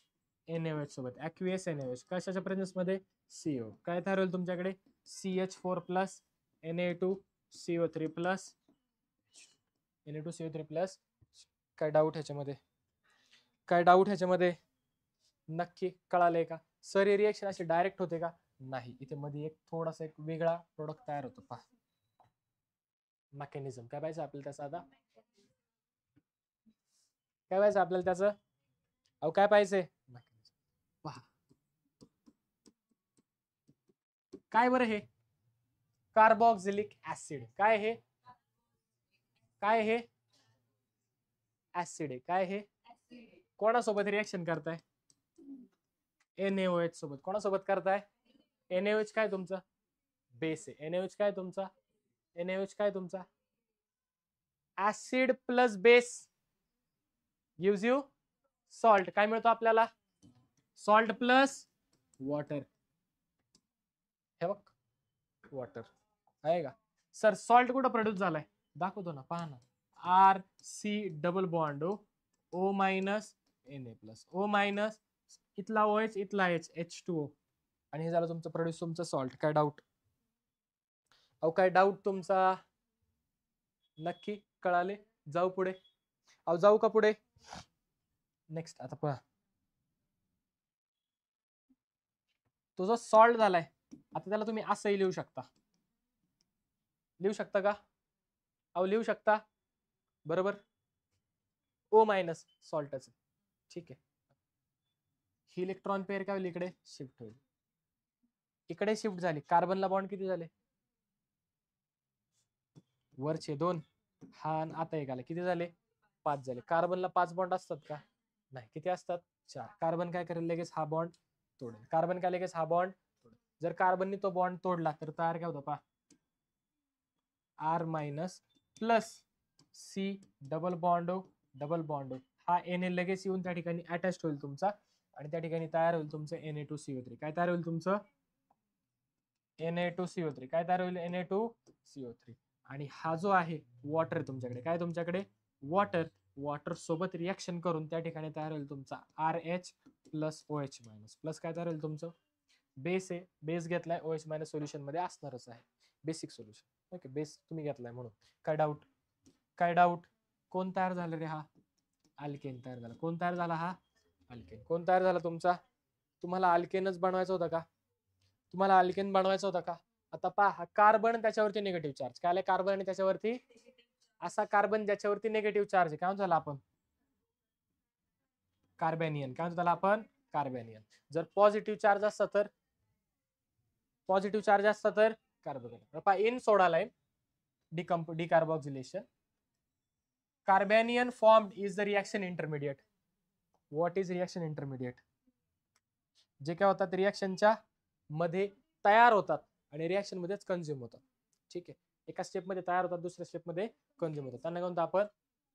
NaOH सोबत. aqueous NaOH कशाच्या प्रेझेन्स मध्ये? CO. काय तयार होईल तुमच्याकडे? CH4 plus Na2CO3 plus Na2CO3 plus. काय डाऊट ह्याच्यामध्ये? काय डाऊट ह्याच्यामध्ये? नक्की कळालंय का? सर हे रिएक्शन असे डायरेक्ट होते का? नाही. इथे मध्ये एक थोडासा एक वेगळा प्रोडक्ट तयार होतो. पहा मेकॅनिझम. काय पाहिजे आपल्याला त्याचा आता? काय पाहिजे आपल्याला त्याचं? अहो काय पाहिजे? पहा काय बरं हे? Carboxylic acid. काय हे? काय हे? ऍसिड आहे. काय हे? कोणासोबत रिएक्शन करताय? NaOH सोबत. कोणासोबत करताय? NaOH काय तुमचा? बेस आहे. NaOH काय तुमचा? NaOH काय तुमचा? Acid plus base gives you salt. काय मिळतो आपल्याला? Salt plus water. हे बघ वॉटर आहे का? सर सॉल्ट कुठं प्रोड्यूस झालाय? दाखवतो ना, पहा ना. RC double bond O minus Na plus O minus इथला OH इथला H2O आणि हे झालं तुमचं प्रोड्यूस तुमचं सॉल्ट. काय डाऊट? अहो काय डाऊट तुमचा? नक्की कळाले? जाऊ पुढे? अहो जाऊ का पुढे? नेक्स्ट आता पहा, तो जो सॉल्ट झालाय आता त्याला तुम्ही असंही लिहू शकता. लिहू शकता का? अहो लिहू शकता, बरोबर. O मायनस सॉल्टच, ठीक आहे. ही इलेक्ट्रॉन पेअर काय होईल, इकडे शिफ्ट होईल, इकडे शिफ्ट झाली. कार्बनला बॉन्ड किती झाले, वरचे 2, हा आता एक आला, किती झाले, 5 झाले. कार्बनला 5 बॉन्ड असतात का, नाही. किती असतात, 4. कार्बन काय करेल, लगेच हा बॉन्ड तोडेल. कार्बन काय लगेच हा बॉन्ड तोडेल. जर कार्बनने तो बॉन्ड तोडला तर तयार काय होतं पहा, R minus plus C double bond O double bond O, हा Na लगेच येऊन त्या ठिकाणी अटॅच होईल तुमचा, आणि त्या ठिकाणी तयार होईल तुमचं Na2CO3. काय तयार होईल तुमचं, Na2CO3. काय तयार होईल, Na2CO3. आणि हा जो आहे वॉटर तुमच्याकडे, काय तुमच्याकडे वॉटर, वॉटर सोबत रिएक्शन करून त्या ठिकाणी तयार होईल तुमचा RH plus OH minus, plus काय तयार होईल तुमचं बेस आहे. बेस घेतलाय OH मायनस सोल्युशन मध्ये असणारच आहे, बेसिक सोल्युशन. ओके, बेस तुम्ही घेतलाय म्हणून. काय डाऊट, काय डाऊट. कोण तयार झालं रे, हा अल्केन तयार झाला. कोण तयार झाला, हा अल्केन. कोण तयार झाला तुमचा, तुम्हाला अल्केनच बनवायचा होता का, तुम्हाला अल्केन बनवायचा होता का. आता पहा, कार्बन त्याच्यावरती निगेटिव्ह चार्ज, काय आलं, कार्बन आणि त्याच्यावरती असा कार्बन ज्याच्यावरती निगेटिव्ह चार्ज आहे, काय झाला आपण कार्बॅनियन. काय म्हणतो त्याला आपण, कार्बॅनियन. जर पॉझिटिव्ह चार्ज असता तर, पॉझिटिव्ह चार्ज असता तर carbon. In soda lime decarboxylation. Carbanion formed is the reaction intermediate. What is reaction intermediate, जे काय होतात रिएक्शनच्या मध्ये तयार होतात आणि रिएक्शन मध्येच कंझ्युम होतात. ठीक आहे, एका स्टेप मध्ये तयार होतात, दुसऱ्या स्टेप मध्ये कंझ्युम होतात, त्यांना म्हणतो आपण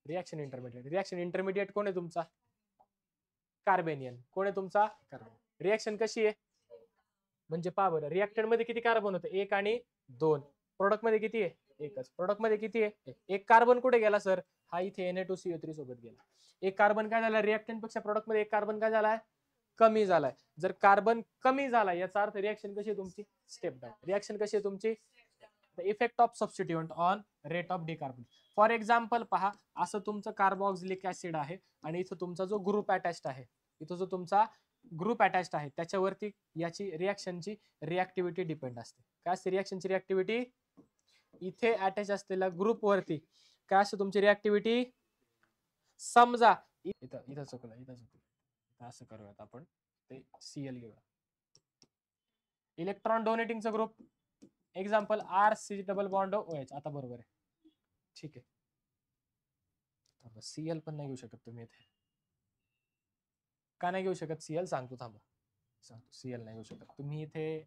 रिएक्शन इंटरमिडिएट. रिएक्शन इंटरमिडिएट कोण आहे तुमचा, कार्बेनियन. कोण आहे तुमचा, कार्बन. रिएक्शन कशी आहे, म्हणजे पहा बरं, रिएक्टर मध्ये किती कार्बन होते, 1 आणि 2. प्रोडक्ट मध्ये किती आहे, एकच. प्रोडक्ट मध्ये किती आहे, एक. कार्बन कुठे गेला सर, हा इथे Na2CO3 सोबत गेला. एक कार्बन काय झाला, रिएक्टंट पेक्षा प्रोडक्ट मध्ये एक कार्बन काय झालाय, कमी झालाय. जर कार्बन कमी झाला याचा अर्थ रिएक्शन कशी आहे तुमची, स्टेप डाऊन. रिएक्शन कशी आहे तुमची, the effect of substituent on rate of decarb. For example पहा, असं तुमचं कार्बोक्सिलिक ऍसिड आहे आणि इथं तुमचा जो ग्रुप अटॅच्ड आहे, इथं जो तुमचा ग्रुप अटॅच्ड आहे त्याच्यावरती याची रिएक्शनची रिएक्टिव्हिटी डिपेंड असते. काय असते रिएक्शनची रिएक्टिव्हिटी, इथे अटॅच असलेल्या ग्रुप वरती काय असते तुमची रिएक्टिव्हिटी. समजा इथं इथं चुकलं, इथं चुकलं, असं करूयात आपण, ते Cl घेऊया. इलेक्ट्रॉन डोनेटिंगचा group, example RC double bond OH. आता बरोबर आहे, ठीक आहे. Cl पण नाही घेऊ शकत तुम्ही इथे, का नाही घेऊ शकत Cl सांगतो, थांबा सांगतो. Cl नाही घेऊ शकत तुम्ही इथे,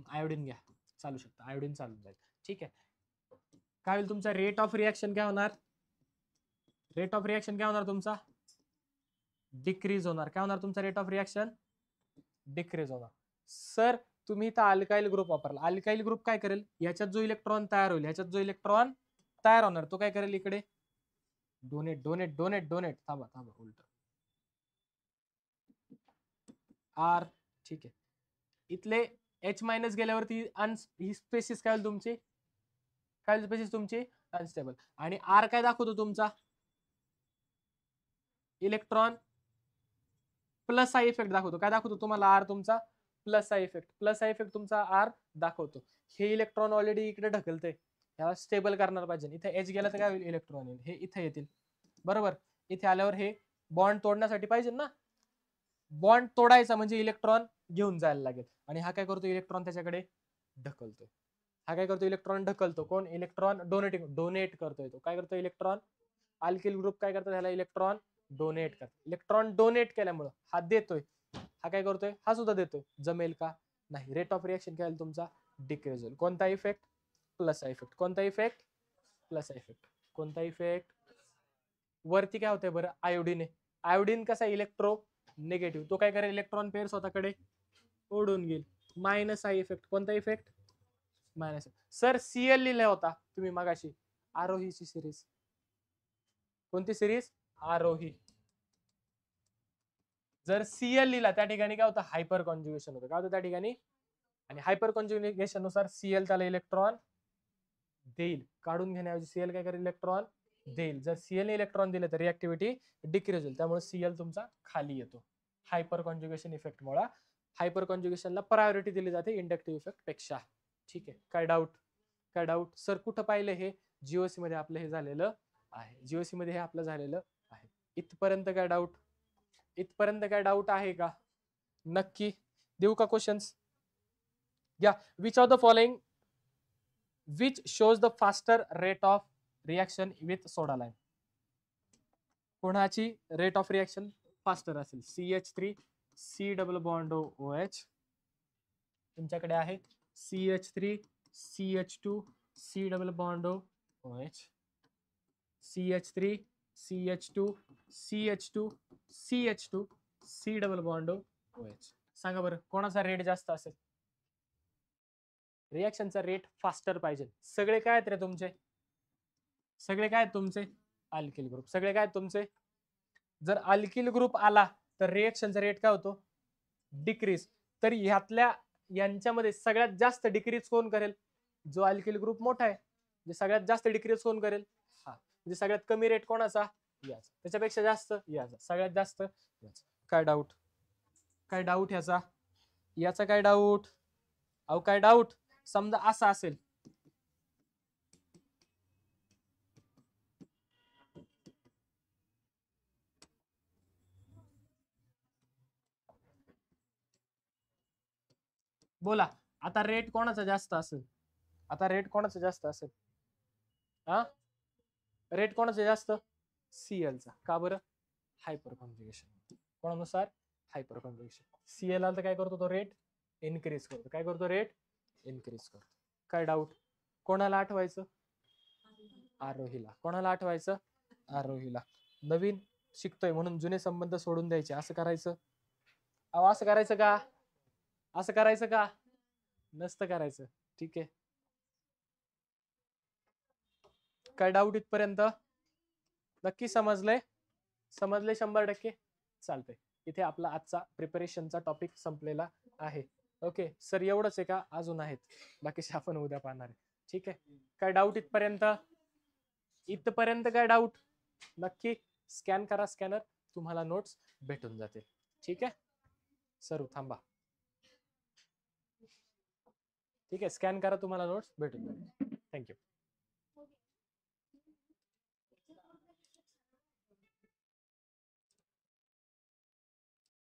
आयोडीन घ्या, चालू शकता, आयोडीन चालून जाईल. ठीक आहे, काय होईल तुमचा रेट ऑफ रिएक्शन, काय होणार, रेट ऑफ रिएक्शन काय होणार तुमचा, डिक्रीज होणार. काय होणार तुमचा रेट ऑफ रिएक्शन, डिक्रीज होणार. सर तुम्ही इथं अल्काइल ग्रुप वापरला, अल्काइल ग्रुप काय करेल, याच्यात जो इलेक्ट्रॉन तयार होईल, याच्यात जो इलेक्ट्रॉन तयार होणार तो काय करेल, इकडे डोनेट डोनेट डोनेट डोनेट, थांबा थांबा, उलट R. ठीक आहे, इथले H मायनस गेल्यावरती ही स्पेसिस काय होईल तुमची, काय स्पेसिस तुमची अनस्टेबल. आणि R काय दाखवतो तुमचा, इलेक्ट्रॉन प्लस आय इफेक्ट दाखवतो. काय दाखवतो तुम्हाला, R तुमचा plus I effect, plus I effect तुमचा R दाखवतो. हे इलेक्ट्रॉन ऑलरेडी इकडे ढकलते, ह्याला स्टेबल करणार पाहिजे. इथे H गेला तर काय होईल, इलेक्ट्रॉन येईल, हे इथे येतील, बरोबर. इथे आल्यावर हे बॉन्ड तोडण्यासाठी पाहिजे ना, बॉन्ड तोडायचा म्हणजे इलेक्ट्रॉन घेऊन जायला लागेल, आणि हा काय करतो, इलेक्ट्रॉन त्याच्याकडे ढकलतो. हा काय करतो, इलेक्ट्रॉन ढकलतो. कोण, इलेक्ट्रॉन डोनेटिंग, डोनेट करतोय तो. काय करतो इलेक्ट्रॉन, अल्किल ग्रुप काय करतो, त्याला इलेक्ट्रॉन डोनेट करतो. इलेक्ट्रॉन डोनेट केल्यामुळे हा देतोय, हा काय करतोय, हा सुद्धा देतोय. जमेल का, नाही. रेट ऑफ रिएक्शन काय होईल तुमचा, डिक्रीज होईल. कोणता इफेक्ट, प्लस इफेक्ट. कोणता इफेक्ट, प्लस इफेक्ट. कोणता इफेक्ट, वरती काय होतंय बरं, आयोडीन आहे. आयोडीन कसा इलेक्ट्रो निगेटिव्ह, तो काय करेल, इलेक्ट्रॉन पेअर स्वतःकडे ओढून घेईल. Minus I effect. कोणता इफेक्ट, मायनस. सर Cl लिहिला होता तुम्ही मगाशी, आरोहीची सिरीज. कोणती सिरीज, आरोही. जर Cl लिहिला त्या ठिकाणी काय होतं, हायपर कॉन्ज्युगेशन होतं. काय होतं त्या ठिकाणी, आणि हायपर कॉन्ज्युगेशन नुसार Cl त्याला इलेक्ट्रॉन देईल, काढून घेण्याऐवजी Cl काय करेल, इलेक्ट्रॉन देईल. जर Cl ने इलेक्ट्रॉन दिले तर रिएक्टिव्हिटी डिक्रीज होईल, त्यामुळे Cl तुमचा खाली येतो हायपर कॉन्ज्युगेशन इफेक्ट मुळे. हायपर कॉन्ज्युगेशनला प्रायोरिटी दिली जाते इंडक्टिव्ह इफेक्ट पेक्षा. ठीक आहे, काय डाऊट, काय डाऊट? सर कुठं पाहिलं हे? जीओसी मध्ये आपलं हे झालेलं आहे. जीओसी मध्ये हे आपलं झालेलं आहे. इथपर्यंत काय डाऊट? इथपर्यंत काय डाऊट आहे का? नक्की देऊ का क्वेश्चन्स? या which of the following which shows the faster rate of reaction with soda lime? कोणाची रेट ऑफ रिएक्शन फास्टर असेल? CH3 C double bond OH, तुमच्याकडे आहे CH3 CH2 C double bond OH, CH3 CH2 CH2 CH2 C double bond OH. सांगा बरं कोणाचा रेट जास्त असेल? रिएक्शनचा रेट फास्टर पाहिजे. सगळे काय आहेत रे तुमचे? सगळे काय आहेत तुमचे? Alkyl group. सगळे काय आहेत तुमचे? जर अल्किल ग्रुप आला तर रिएक्शनचा रेट काय होतो? डिक्रीज. तर ह्यातल्या यांच्यामध्ये सगळ्यात जास्त डिक्रीज कोण करेल? जो अल्किल ग्रुप मोठा आहे. जे सगळ्यात जास्त डिक्रीज कोण करेल? हा. म्हणजे सगळ्यात कमी रेट कोणाचा? याचा. त्याच्यापेक्षा जास्त याचा. सगळ्यात जास्त याचा. काय डाऊट? काय डाऊट ह्याचा? याचा काय डाऊट? अहो काय डाऊट? समजा असं असेल, बोला आता रेट कोणाचा जास्त असेल? आता रेट कोणाचा जास्त असेल? हा, रेट कोणाचा जास्त? CL चा. का बरं? Hyper conjugation. कोणानुसार? Hyper conjugation. CL आला तर काय करतो तो? रेट इनक्रीज करतो. काय करतो? रेट इनक्रीज करतो. काय डाऊट? कोणाला आठवायचं? आरोहीला. कोणाला आठवायचं? आरोहीला. नवीन शिकतोय म्हणून जुने संबंध सोडून द्यायचे. असं करायचं? अहो असं करायचं का? असं करायचं का? नसतं करायचं. ठीक आहे. काय डाऊट इथपर्यंत? नक्की समजलंय? समजले 100%? चालतंय. इथे आपला आजचा प्रिपरेशनचा टॉपिक संपलेला आहे. ओके सर एवढंच आहे का? अजून आहेत बाकीचे आपण उद्या पाहणार आहे. ठीक आहे. काय डाऊट इथपर्यंत? इथपर्यंत काय डाऊट? नक्की स्कॅन करा स्कॅनर, तुम्हाला नोट्स भेटून जातील. ठीक आहे. सर थांबा. ठीक आहे स्कॅन करा, तुम्हाला नोट्स भेटून जातील. थँक्यू.